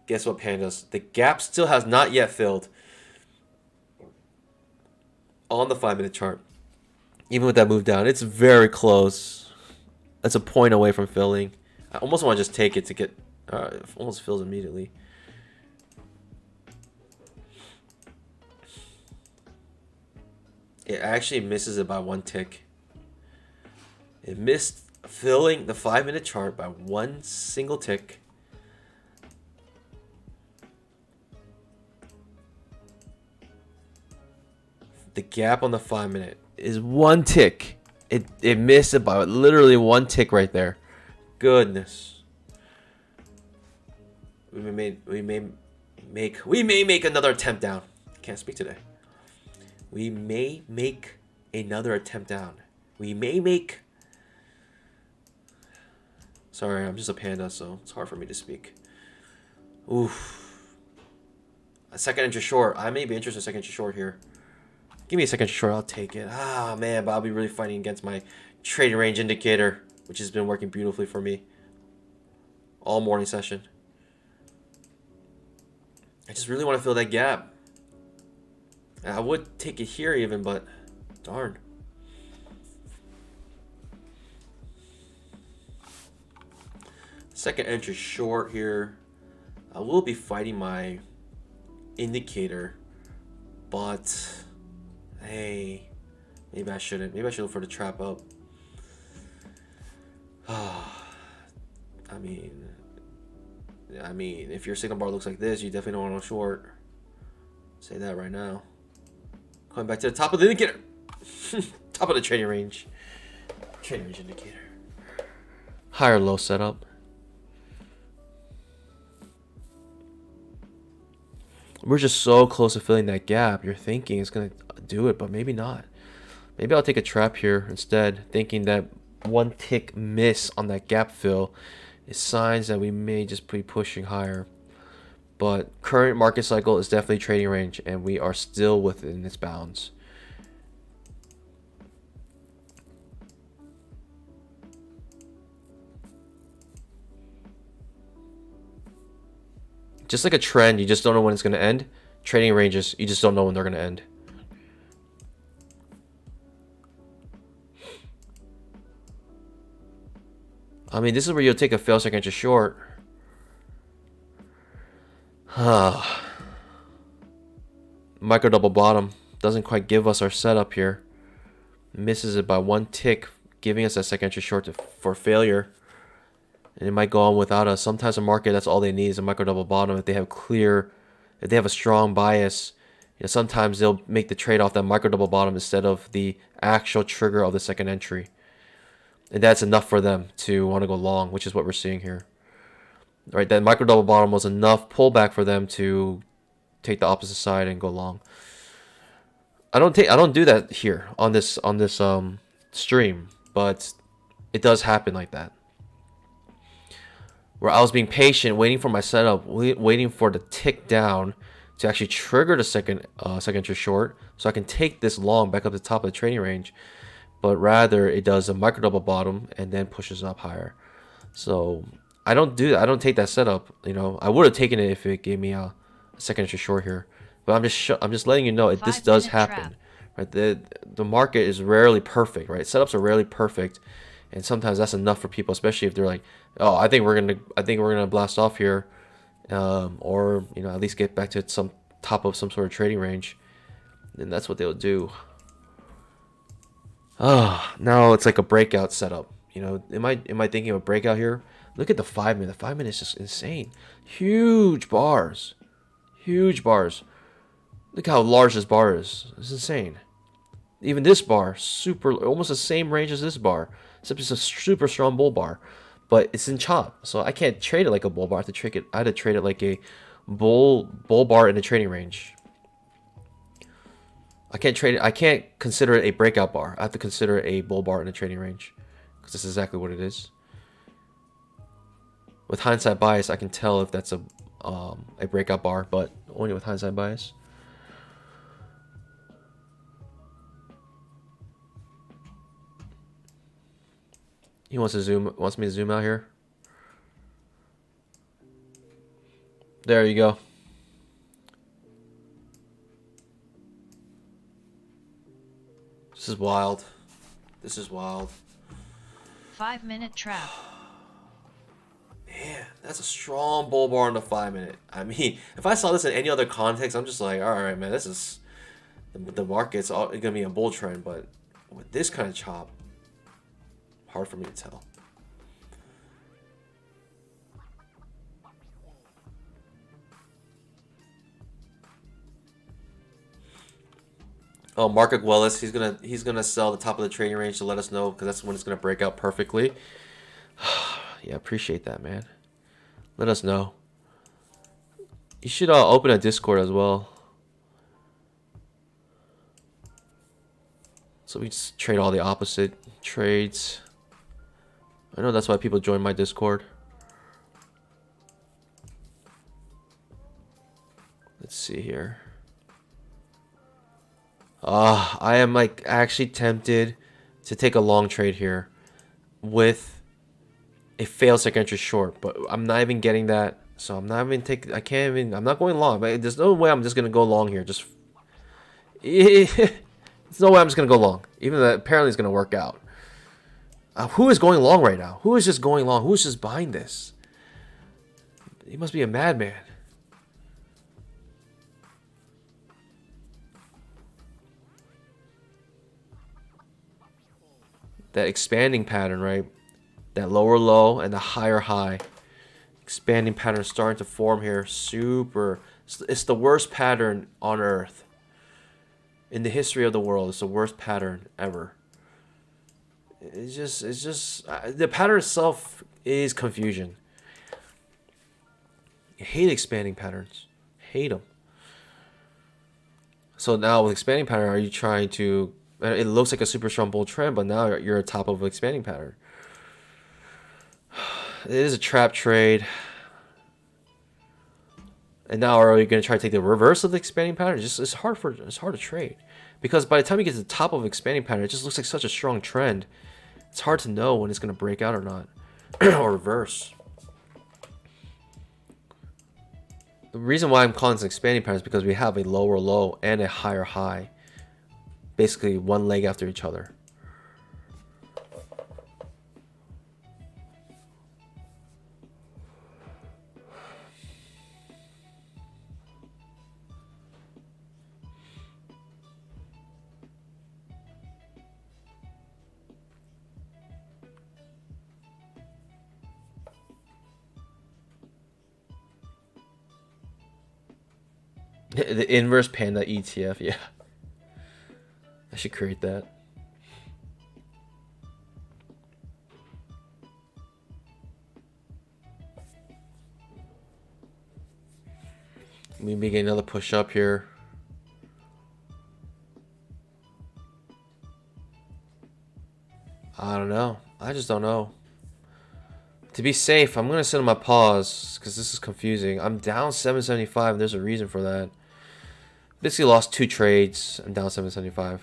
Guess what, pandas? The gap still has not yet filled on the 5-minute chart. Even with that move down, it's very close. That's a point away from filling. I almost want to just take it to get... it almost fills immediately. It actually misses it by 1 tick. It missed filling the 5-minute chart by 1 single tick. The gap on the 5-minute is 1 tick. It missed it by literally 1 tick right there. Goodness. We may make another attempt down. Can't speak today. We may make another attempt down. We may make... Sorry, I'm just a panda, so it's hard for me to speak. Oof. A second entry short. I may be interested in a second entry short here. Give me a second short, I'll take it. Ah, man, but I'll be really fighting against my trading range indicator, which has been working beautifully for me all morning session. I just really want to fill that gap. I would take it here even, but darn. Second entry short here. I will be fighting my indicator, but hey, maybe I shouldn't. Maybe I should look for the trap up. I mean, if your signal bar looks like this, you definitely don't want to short. Say that right now. Going back to the top of the indicator. Top of the trading range. Trading range indicator. High or low setup. We're just so close to filling that gap. You're thinking it's going to do it, but maybe not. Maybe I'll take a trap here instead, thinking that 1 tick miss on that gap fill is signs that we may just be pushing higher. But current market cycle is definitely trading range, and we are still within its bounds. Just like a trend, you just don't know when it's going to end. Trading ranges, you just don't know when they're going to end. I mean, this is where you'll take a fail second to short. Micro double bottom doesn't quite give us our setup here. Misses it by 1 tick, giving us that second entry short for failure. And it might go on without us. Sometimes a market, that's all they need is a micro double bottom. If they have a strong bias, sometimes they'll make the trade off that micro double bottom instead of the actual trigger of the second entry. And that's enough for them to want to go long, which is what we're seeing here. Right, that micro double bottom was enough pullback for them to take the opposite side and go long. I don't do that here on this stream, but it does happen like that. Where I was being patient, waiting for my setup, waiting for the tick down to actually trigger the second entry short, so I can take this long back up to the top of the trading range. But rather, it does a micro double bottom and then pushes up higher. So I don't do that. I don't take that setup. I would have taken it if it gave me a second entry short here. But I'm just letting you know this does happen. Right? The market is rarely perfect. Right? Setups are rarely perfect, and sometimes that's enough for people, especially if they're like, oh, I think we're gonna blast off here, or at least get back to some top of some sort of trading range. Then that's what they'll do. Now it's like a breakout setup. Am I thinking of a breakout here? Look at the 5-minute. The 5-minute is just insane. Huge bars. Huge bars. Look how large this bar is. It's insane. Even this bar, almost the same range as this bar, except it's a super strong bull bar. But it's in chop, so I can't trade it like a bull bar. I had to trade it like a bull bar in the trading range. I can't trade it. I can't consider it a breakout bar. I have to consider it a bull bar in a trading range, because that's exactly what it is. With hindsight bias, I can tell if that's a breakout bar, but only with hindsight bias. He wants me to zoom out here. There you go. This is wild. This is wild. 5-minute trap. Man, that's a strong bull bar on the 5-minute. I mean, if I saw this in any other context, I'm just like, all right, man, this is the market's gonna be a bull trend, but with this kind of chop, hard for me to tell. Oh, Mark Aguelas, he's gonna sell the top of the trading range to let us know, because that's when it's gonna break out perfectly. Yeah, appreciate that, man. Let us know. You should open a Discord as well, so we just trade all the opposite trades. I know that's why people join my Discord. Let's see here. I am like actually tempted to take a long trade here with a failed second entry short, but I'm not even getting that, so I'm not even taking. I can't even. I'm not going long. But there's no way I'm just gonna go long here. Just there's no way I'm just gonna go long. Even though apparently it's gonna work out. Who is going long right now? Who is just going long? Who is just buying this? He must be a madman. That expanding pattern, right? That lower low and the higher high. Expanding pattern starting to form here. Super. It's the worst pattern on earth. In the history of the world, it's the worst pattern ever. It's just the pattern itself is confusion. I hate expanding patterns. Hate them. So now with expanding pattern, are you trying to? It looks like a super strong bull trend, but now you're at top of an expanding pattern. It is a trap trade. And now are you going to try to take the reverse of the expanding pattern? It's hard to trade, because by the time you get to the top of expanding pattern, it just looks like such a strong trend. It's hard to know when it's going to break out or not, or reverse. The reason why I'm calling this an expanding pattern is because we have a lower low and a higher high, basically one leg after each other. The inverse panda ETF, yeah. I should create that. We may get another push up here. I don't know. I just don't know. To be safe, I'm going to sit on my pause because this is confusing. I'm down 775. There's a reason for that. Basically lost 2 trades. I'm down 775.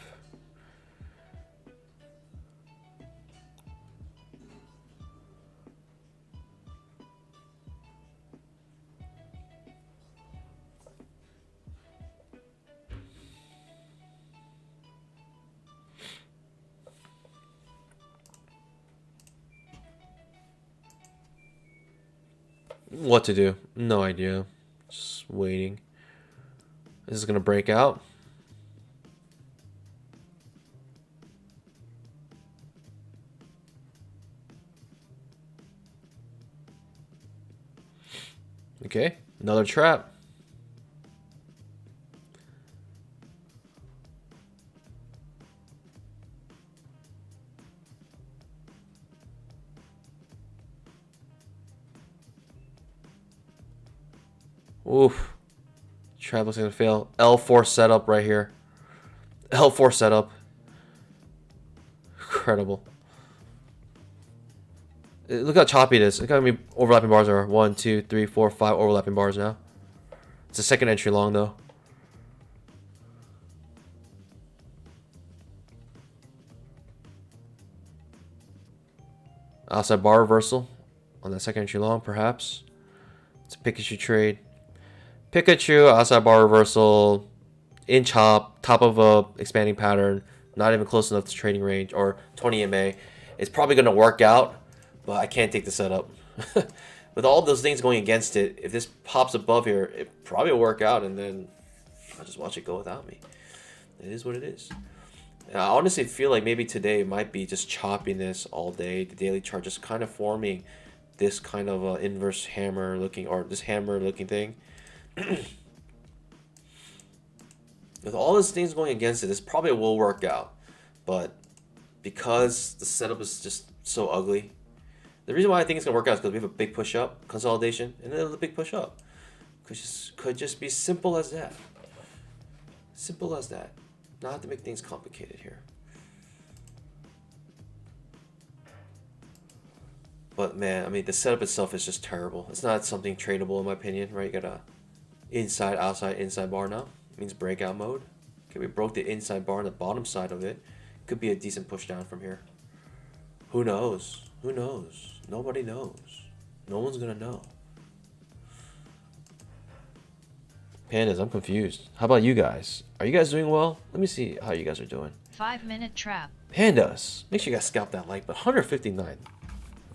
What to do? No idea. Just waiting. This is going to break out. Okay, another trap. Oof. Trap looks gonna fail. L4 setup right here. L4 setup. Incredible. Look how choppy it is. Look how many overlapping bars there are. 1, 2, 3, 4, 5 overlapping bars now. It's a second entry long though. Outside bar reversal on that second entry long, perhaps. It's a Pikachu trade. Pikachu, outside bar reversal, in chop, top of a expanding pattern, not even close enough to trading range or 20 MA. It's probably going to work out, but I can't take the setup. With all those things going against it, if this pops above here, it probably will work out, and then I'll just watch it go without me. It is what it is. I honestly feel like maybe today might be just choppiness all day. The daily chart just kind of forming this kind of inverse hammer looking, or this hammer looking thing. With all these things going against it, this probably will work out. But because the setup is just so ugly, the reason why I think it's going to work out is because we have a big push up, consolidation, and then a big push up. Could just be simple as that. Simple as that. Not have to make things complicated here. But man, I mean, the setup itself is just terrible. It's not something tradable in my opinion, right? You got a inside, outside, inside bar now. It means breakout mode. Okay, we broke the inside bar on the bottom side of it. Could be a decent push down from here. Who knows? Who knows? Nobody knows. No one's gonna know. Pandas, I'm confused. How about you guys? Are you guys doing well? Let me see how you guys are doing. 5-minute trap. Pandas, make sure you guys scalp that like, but 159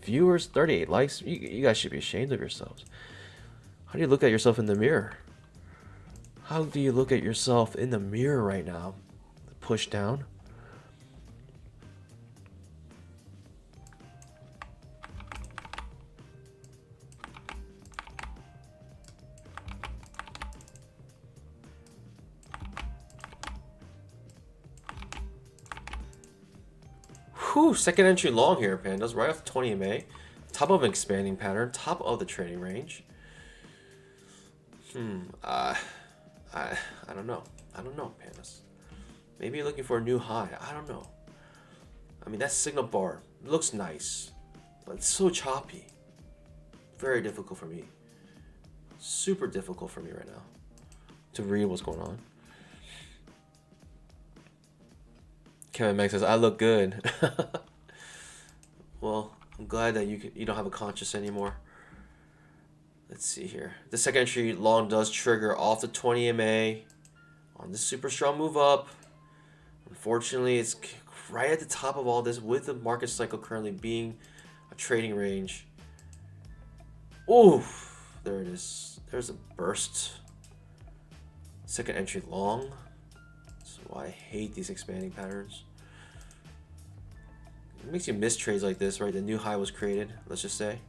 viewers, 38 likes. You guys should be ashamed of yourselves. How do you look at yourself in the mirror? How do you look at yourself in the mirror right now? Push down. Whew, second entry long here, Pandas, right off the 20 MA. Top of an expanding pattern, top of the trading range. I don't know. I don't know, Pandas. Maybe you're looking for a new high. I don't know. I mean, that signal bar looks nice, but it's so choppy. Very difficult for me. Super difficult for me right now to read what's going on. Kevin Max says, I look good. Well, I'm glad that you don't have a conscience anymore. Let's see here. The second entry long does trigger off the 20 MA on this super strong move up. Unfortunately, it's right at the top of all this with the market cycle currently being a trading range. Oof, there it is. There's a burst. Second entry long. That's why I hate these expanding patterns. It makes you miss trades like this, right? The new high was created, let's just say.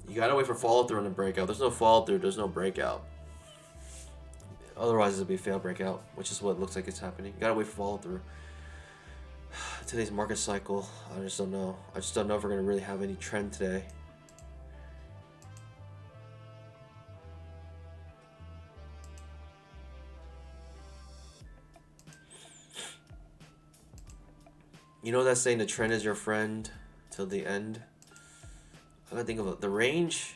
You gotta wait for follow through on the breakout. There's no follow through, there's no breakout. Otherwise, it'll be a failed breakout, which is what it looks like it's happening. You gotta wait for follow through. Today's market cycle, I just don't know. I just don't know if we're gonna really have any trend today. You know that saying, the trend is your friend till the end? I gotta think of it. The range.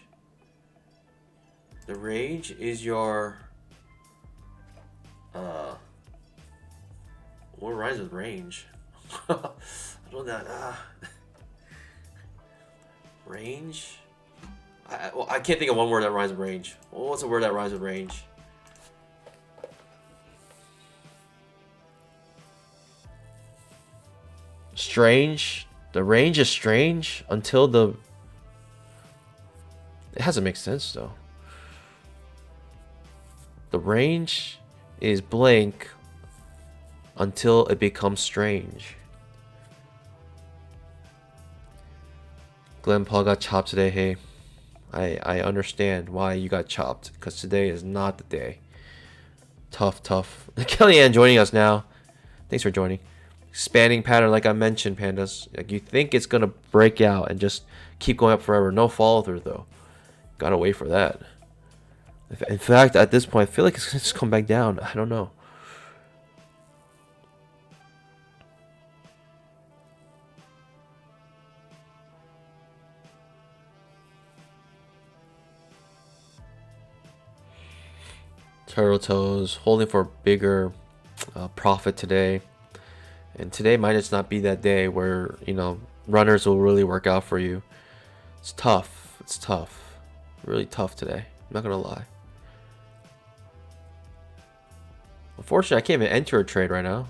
The range is your. What rhymes with range? I don't know that. Range. I can't think of one word that rhymes with range. Well, what's a word that rhymes with range? Strange. The range is strange until the. It hasn't made sense though. The range is blank until it becomes strange. Glenn Paul got chopped today. Hey, I understand why you got chopped, because today is not the day. Tough. Kellyanne joining us now. Thanks for joining. Expanding pattern, like I mentioned, Pandas. Like, you think it's gonna break out and just keep going up forever. No follow through though. Gotta wait for that. In fact, at this point, I feel like it's gonna just come back down. I don't know. Turtle toes, holding for a bigger profit today. And today might just not be that day where, you know, runners will really work out for you. It's tough. It's tough. Really tough today. I'm not going to lie. Unfortunately, I can't even enter a trade right now.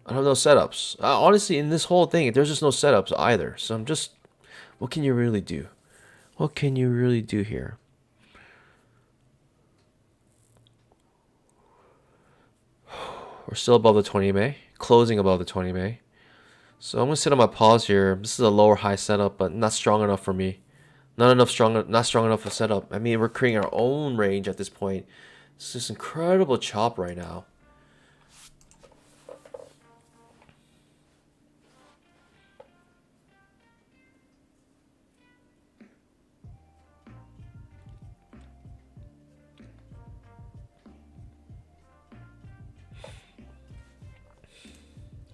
I have no setups. Honestly, in this whole thing, there's just no setups either. So I'm just... What can you really do? What can you really do here? We're still above the 20 MA. Closing above the 20 MA. So I'm going to sit on my pause here. This is a lower high setup, but not strong enough for me. Not strong enough for setup. I mean, we're creating our own range at this point. It's this incredible chop right now.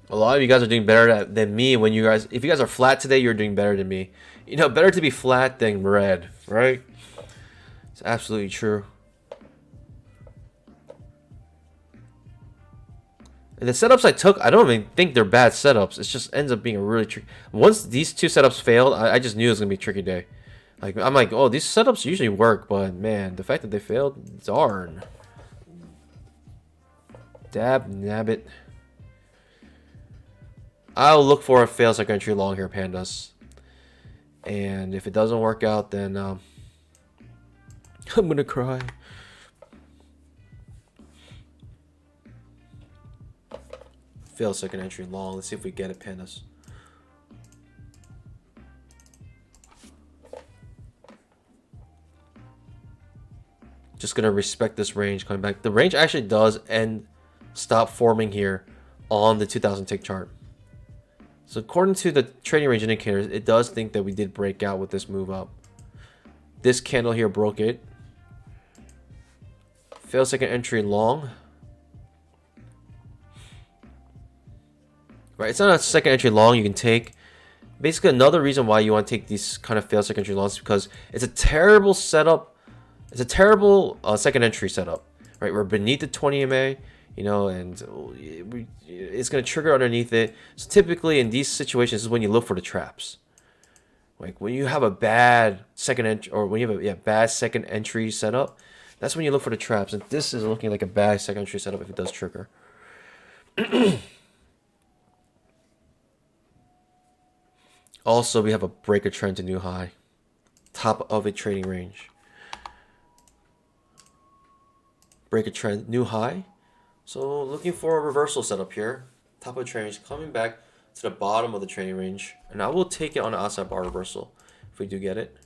A lot of you guys are doing better than me when you guys... If you guys are flat today, you're doing better than me. You know, better to be flat than red, right? It's absolutely true. And the setups I took, I don't even think they're bad setups. It just ends up being a really tricky... Once these two setups failed, I just knew it was going to be a tricky day. Like, I'm like, oh, these setups usually work, but man, the fact that they failed, darn. Dab, nabbit. I'll look for a fail second entry long here, pandas. And if it doesn't work out, then I'm gonna cry. Fail second entry long. Let's see if we get it, pandas. Just gonna respect this range coming back. The range actually does stop forming here on the 2000 tick chart. So according to the trading range indicators, it does think that we did break out with this move up. This candle here broke it. Fail second entry long. Right, it's not a second entry long you can take. Basically, another reason why you want to take these kind of fail second entry longs is because it's a terrible setup. It's a terrible second entry setup. Right, we're beneath the 20 MA. You know, and it's going to trigger underneath it. So typically in these situations is when you look for the traps. Like when you have a bad second entry, or when you have a bad second entry setup, that's when you look for the traps. And this is looking like a bad second entry setup if it does trigger. Also, we have a breaker trend to new high, top of a trading range. Breaker trend, new high. So looking for a reversal setup here. Top of the trading range, coming back to the bottom of the trading range. And I will take it on the outside bar reversal if we do get it.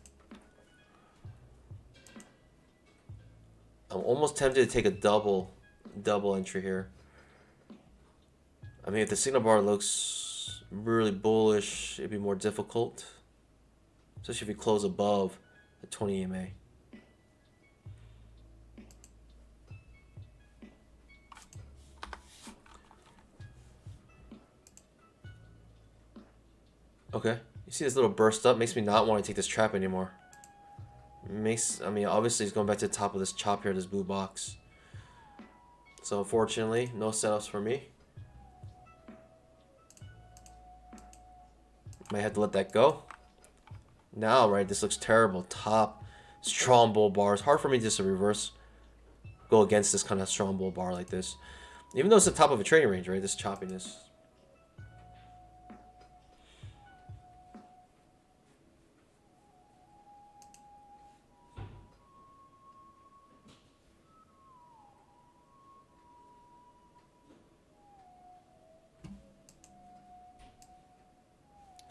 I'm almost tempted to take a double entry here. I mean, if the signal bar looks really bullish, it'd be more difficult. Especially if we close above the 20 EMA. Okay, you see this little burst up makes me not want to take this trap anymore. I mean, obviously he's going back to the top of this chop here, this blue box. So unfortunately, no setups for me. Might have to let that go. Now, right, this looks terrible. Top, strong bull bars. Hard for me just to reverse, go against this kind of strong bull bar like this. Even though it's the top of a trading range, right, this choppiness.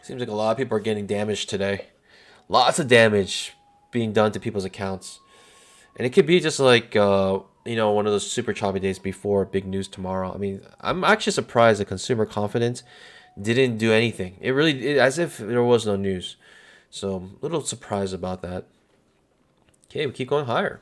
Seems like a lot of people are getting damaged today. Lots of damage being done to people's accounts. And it could be just like, you know, one of those super choppy days before big news tomorrow. I mean, I'm actually surprised that consumer confidence didn't do anything. It really, as if there was no news. So a little surprised about that. Okay, we keep going higher.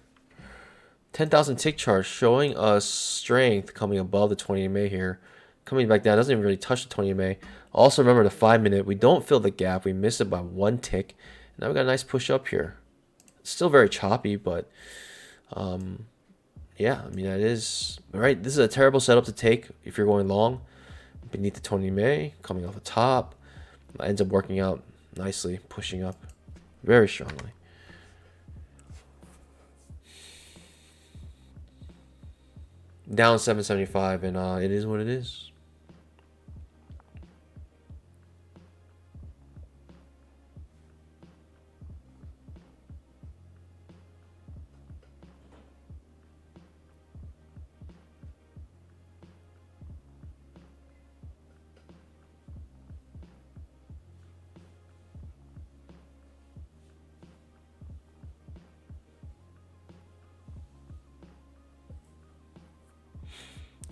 10,000 tick chart showing us strength coming above the 20 MA here. Coming back down, doesn't even really touch the 20 MA. Also remember the 5 minute, we don't fill the gap. We missed it by 1 tick. Now we got a nice push up here. It's still very choppy, but yeah, I mean that is right. This is a terrible setup to take if you're going long beneath the 20 MA, coming off the top. Ends up working out nicely, pushing up very strongly. Down 775, and it is what it is.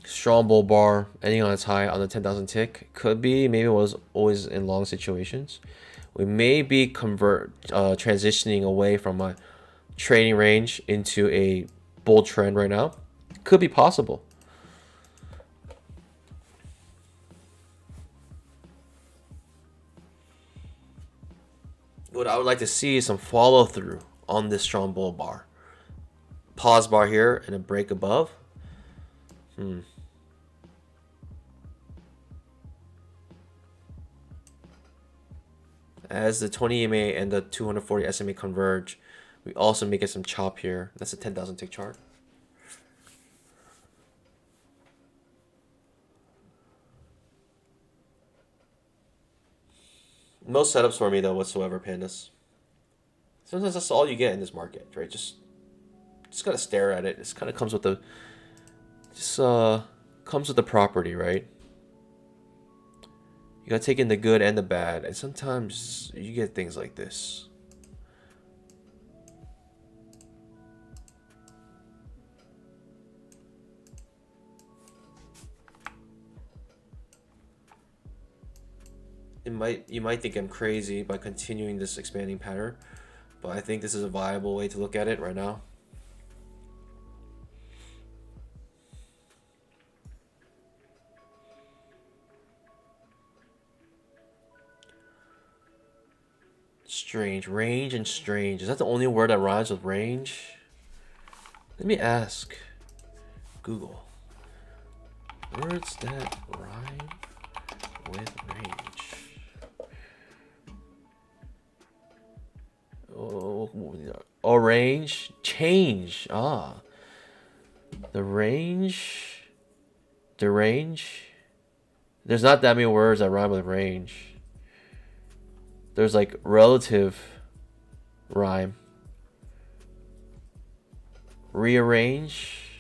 Strong bull bar, ending on its high on the 10,000 tick. Could be, maybe it was always in long situations. We may be transitioning away from a trading range into a bull trend right now. Could be possible. What I would like to see is some follow through on this strong bull bar. Pause bar here and a break above. As the 20 EMA and the 240 SMA converge, we also may get some chop here. That's a 10,000 tick chart. No setups for me though whatsoever, pandas. Sometimes that's all you get in this market, right? Just gotta stare at it. This kind of comes with the comes with the property, right? You gotta take in the good and the bad, and sometimes you get things like this. You might think I'm crazy by continuing this expanding pattern, but I think this is a viable way to look at it right now. Strange. Range and strange. Is that the only word that rhymes with range? Let me ask Google. Words that rhyme with range. Oh, range. Change. Ah. The range. The range. There's not that many words that rhyme with range. There's like relative rhyme. Rearrange.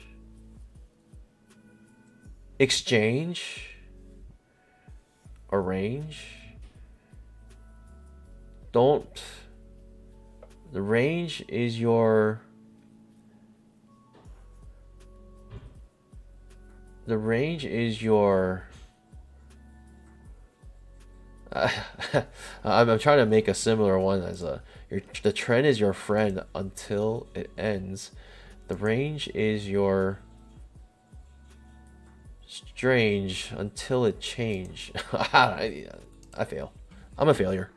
Exchange. Arrange. Don't. The range is your. The range is your. I'm trying to make a similar one as the trend is your friend until it ends. The range is your strange until it change. I fail. I'm a failure.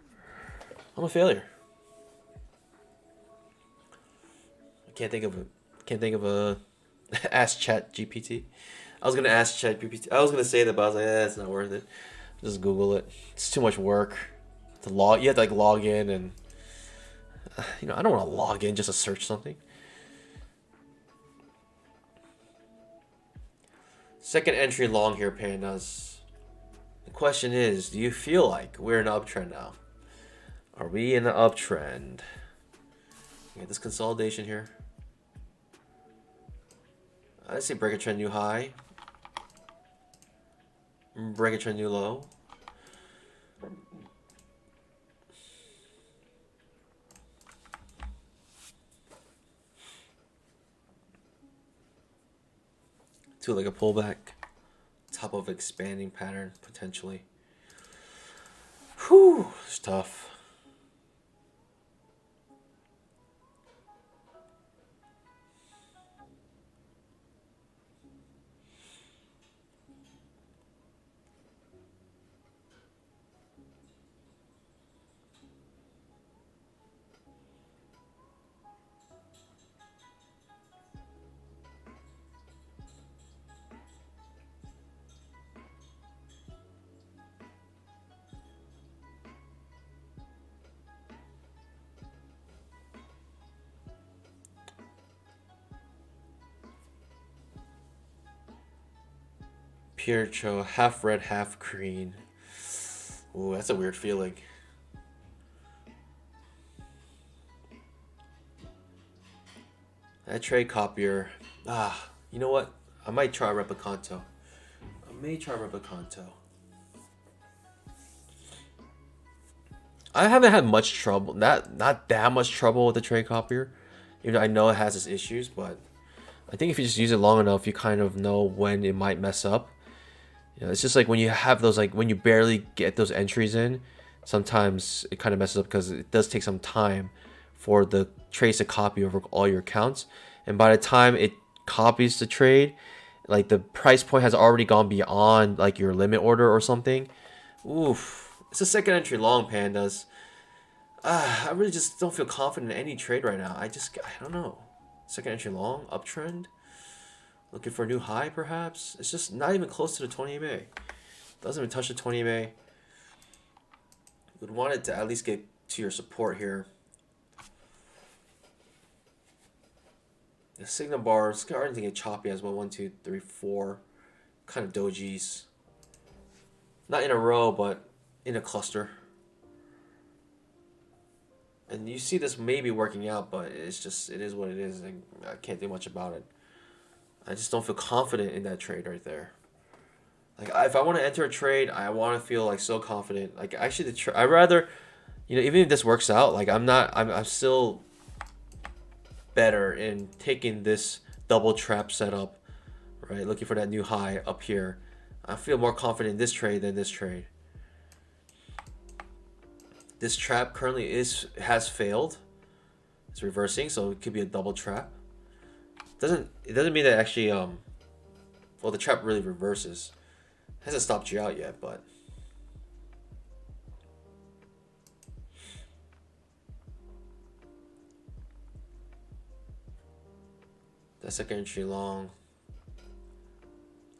I'm a failure. I can't think of a ask Chat GPT. I was gonna ask Chat GPT. I was gonna say that, but I was like, it's not worth it. Just Google it. It's too much work to log. You have to like log in, and I don't want to log in just to search something. Second entry long here, pandas. The question is, do you feel like we're in an uptrend now? Are we in an uptrend? Get this consolidation here. I say break a trend new high. Break a trend new low. To like a pullback. Top of expanding pattern, potentially. Whew, it's tough. here, Cho. Half red, half green. Ooh, that's a weird feeling. That trade copier. You know what? I might try Replicanto. I haven't had much trouble. Not that much trouble with the trade copier. Even though I know it has its issues, but I think if you just use it long enough, you kind of know when it might mess up. You know, it's just like when you have those, like when you barely get those entries in, sometimes it kind of messes up because it does take some time for the trades to copy over all your accounts. And by the time it copies the trade, like the price point has already gone beyond like your limit order or something. Oof. It's a second entry long, pandas. I really just don't feel confident in any trade right now. I don't know. Second entry long, uptrend. Looking for a new high, perhaps? It's just not even close to the 20 MA. Doesn't even touch the 20 MA. Would want it to at least get to your support here. The signal bar is starting to get choppy as well. 1, 2, 3, 4. Kind of dojis. Not in a row, but in a cluster. And you see this maybe working out, but it's just, it is what it is. I can't do much about it. I just don't feel confident in that trade right there. Like, if I want to enter a trade, I want to feel like so confident. Like, actually, I'd rather, you know, even if this works out, like I'm still better in taking this double trap setup, right? Looking for that new high up here. I feel more confident in this trade than this trade. This trap currently has failed. It's reversing, so it could be a double trap. It doesn't mean that actually well, the trap really reverses. It hasn't stopped you out yet, but that second entry long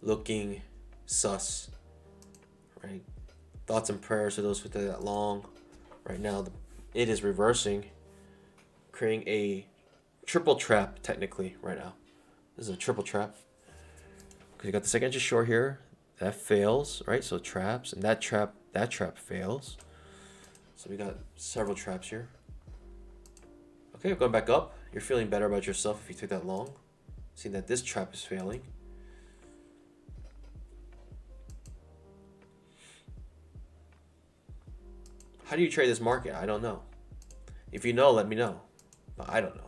looking sus, right? Thoughts and prayers to those who did that long. Right now, it is reversing, creating a triple trap technically right now. This is a triple trap because you got the second entry short here that fails, right? So traps, and that trap fails. So we got several traps here. Okay, going back up. You're feeling better about yourself if you took that long. Seeing that this trap is failing. How do you trade this market? I don't know. If you know, let me know. But I don't know.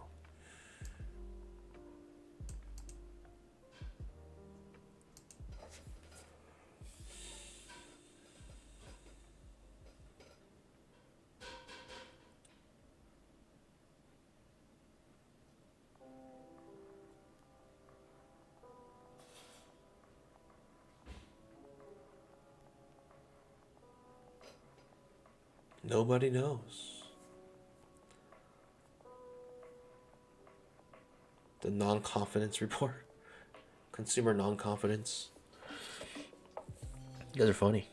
Nobody knows. The non-confidence report. Consumer non-confidence. You guys are funny.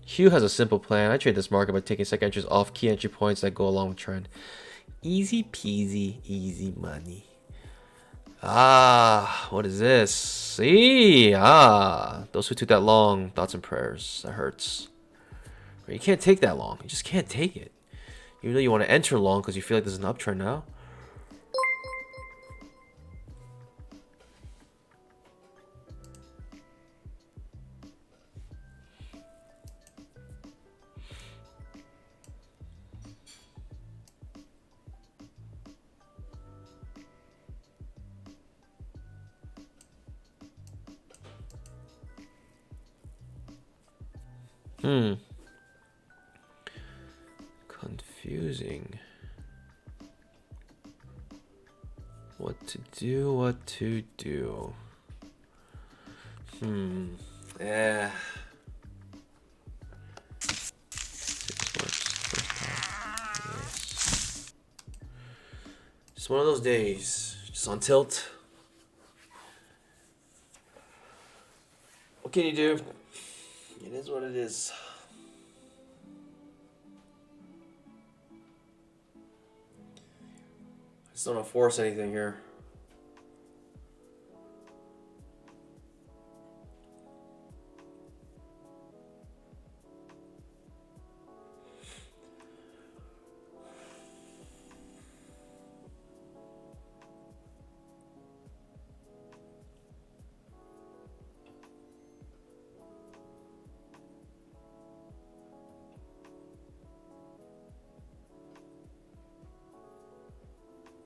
Hugh has a simple plan. I trade this market by taking second entries off key entry points that go along with trend. Easy peasy, easy money. What is this? See? Those who took that long, thoughts and prayers. That hurts. You can't take that long. You just can't take it. Even though you want to enter long because you feel like there's an uptrend now. Confusing. What to do. Yeah. Yes. Just one of those days. Just on tilt. What can you do? It is what it is. I just don't want to force anything here.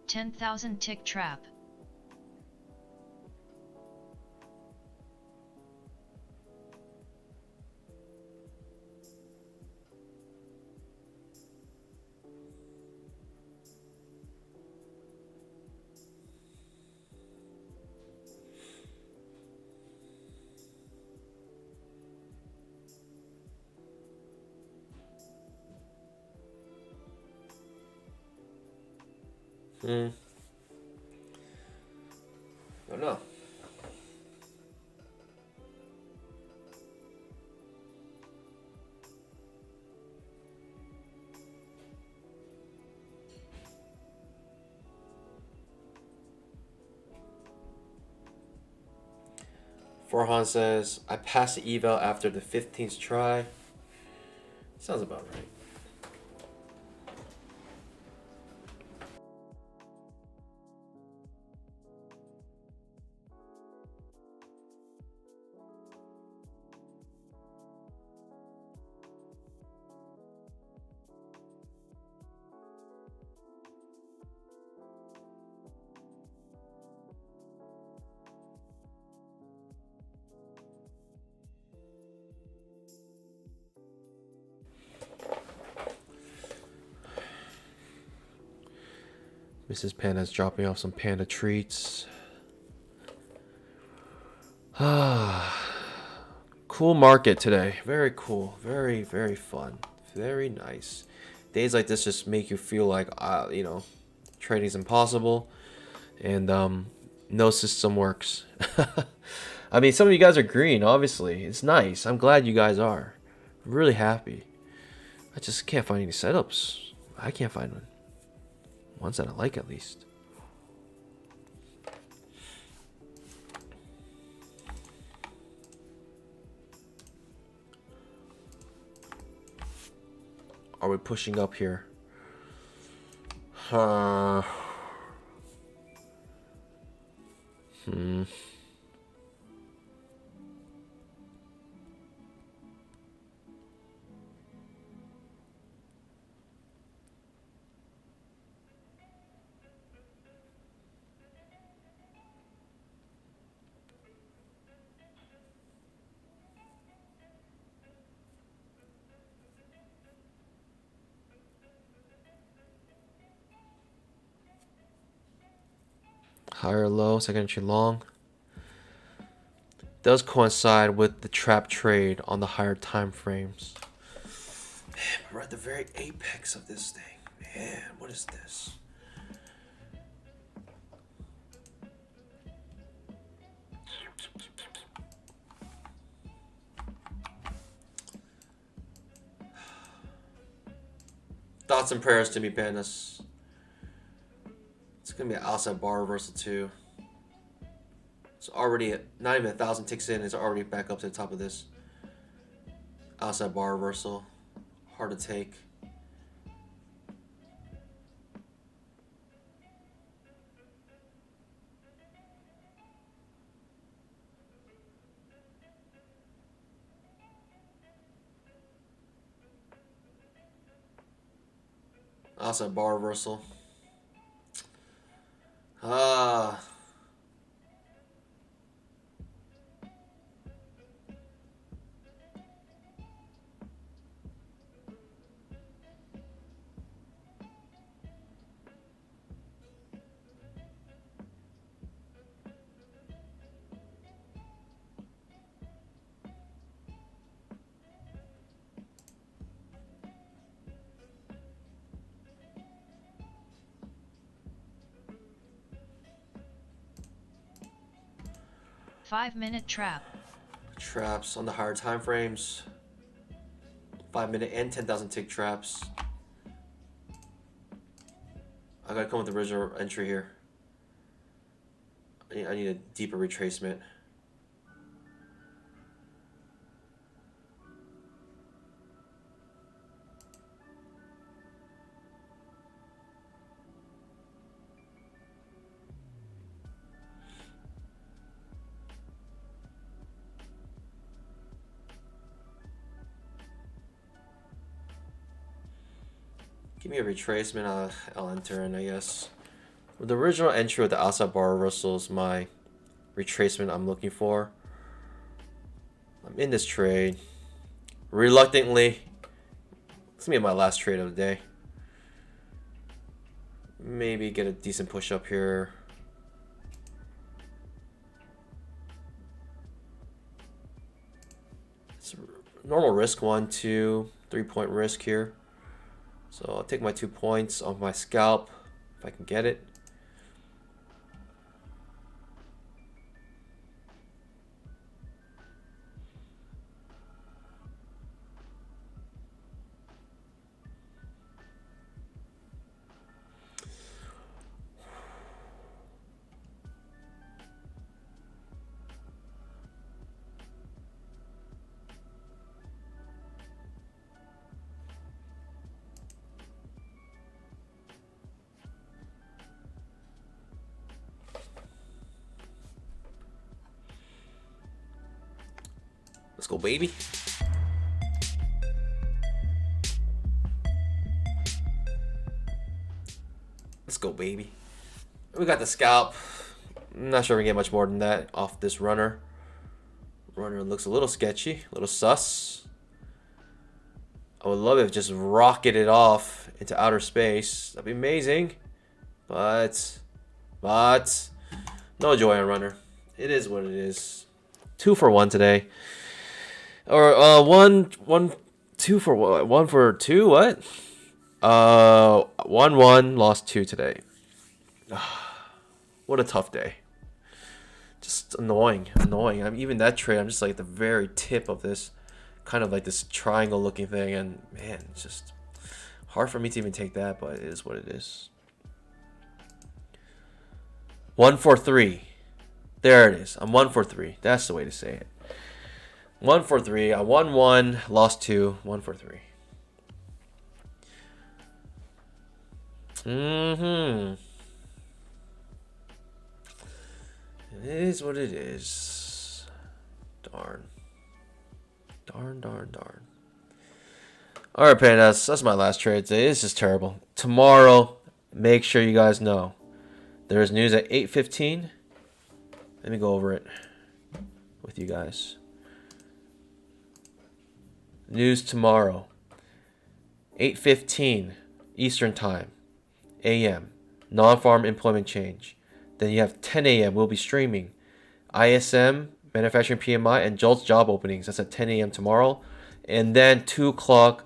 $10,000 tick trap. I don't know. Forhan says, I passed the eval after the 15th try. Sounds about right. Mrs. Panda's dropping off some panda treats. Cool market today. Very cool. Very, very fun. Very nice. Days like this just make you feel like, you know, trading's impossible. And no system works. I mean, some of you guys are green, obviously. It's nice. I'm glad you guys are. I'm really happy. I just can't find any setups. I can't find one. Ones that I like, at least. Are we pushing up here? Higher low, second entry long. Does coincide with the trap trade on the higher time frames. Man, we're at the very apex of this thing. Man, what is this? Thoughts and prayers to me, Pandas. It's gonna be an outside bar reversal too. It's already not even 1,000 ticks in. It's already back up to the top of this outside bar reversal. Hard to take. Outside bar reversal. Ah. Five-minute trap. traps on the higher time frames. 5-minute and 10,000 tick traps. I gotta come with the original entry here. I need a deeper retracement. Give me a retracement, I'll enter in, I guess. With the original entry with the outside bar reversal is my retracement I'm looking for. I'm in this trade. Reluctantly. It's gonna be my last trade of the day. Maybe get a decent push up here. It's normal risk, 1, 2, 3-point risk here. So I'll take my 2 points off my scalp if I can get it. Let's go, baby. Let's go, baby. We got the scalp. I'm not sure we can get much more than that off this runner. Runner looks a little sketchy, a little sus. I would love if it just rocketed off into outer space. That'd be amazing. But no joy on runner. It is what it is. 2 for 1 today. Or 2 for 2. What? 1 lost 2 today. What a tough day. Just annoying. I mean, even that trade, I'm just like at the very tip of this, kind of like this triangle looking thing, and man, it's just hard for me to even take that, but it is what it is. 1 for 3. There it is. I'm 1 for 3. That's the way to say it. 1 for 3. I won 1, lost 2. 1 for 3. It is what it is. Darn. Alright, pandas. That's my last trade today. It's just terrible. Tomorrow, make sure you guys know there's news at 8:15. Let me go over it with you guys. News tomorrow, 8:15 Eastern Time, AM, non-farm employment change. Then you have 10 a.m. We'll be streaming ISM, manufacturing PMI, and JOLTS job openings. That's at 10 a.m. tomorrow. And then 2 o'clock,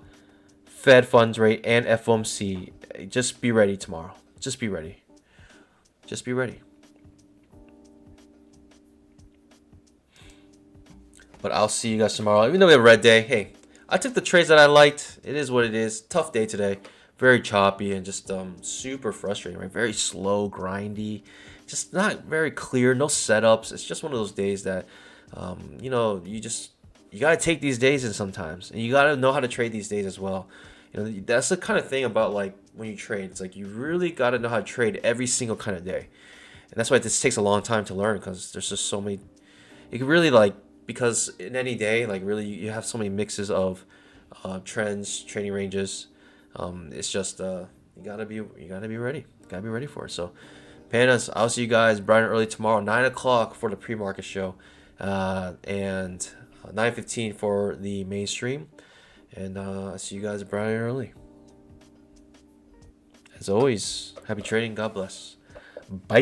Fed funds rate and FOMC. Just be ready tomorrow. Just be ready. But I'll see you guys tomorrow. Even though we have a red day, hey, I took the trades that I liked. It is what it is. Tough day today. Very choppy and just super frustrating, right? Very slow, grindy. Just not very clear. No setups. It's just one of those days that, you know, you got to take these days in sometimes. And you got to know how to trade these days as well. You know, that's the kind of thing about like when you trade. It's like you really got to know how to trade every single kind of day. And that's why this takes a long time to learn, because there's just so many. You can really like, because in any day, like really you have so many mixes of trends, trading ranges. It's just you gotta be ready. Gotta be ready for it. So, pandas, I'll see you guys bright and early tomorrow, 9 o'clock for the pre-market show, and 9:15 for the mainstream. And I'll see you guys bright and early. As always, happy trading. God bless. Bye.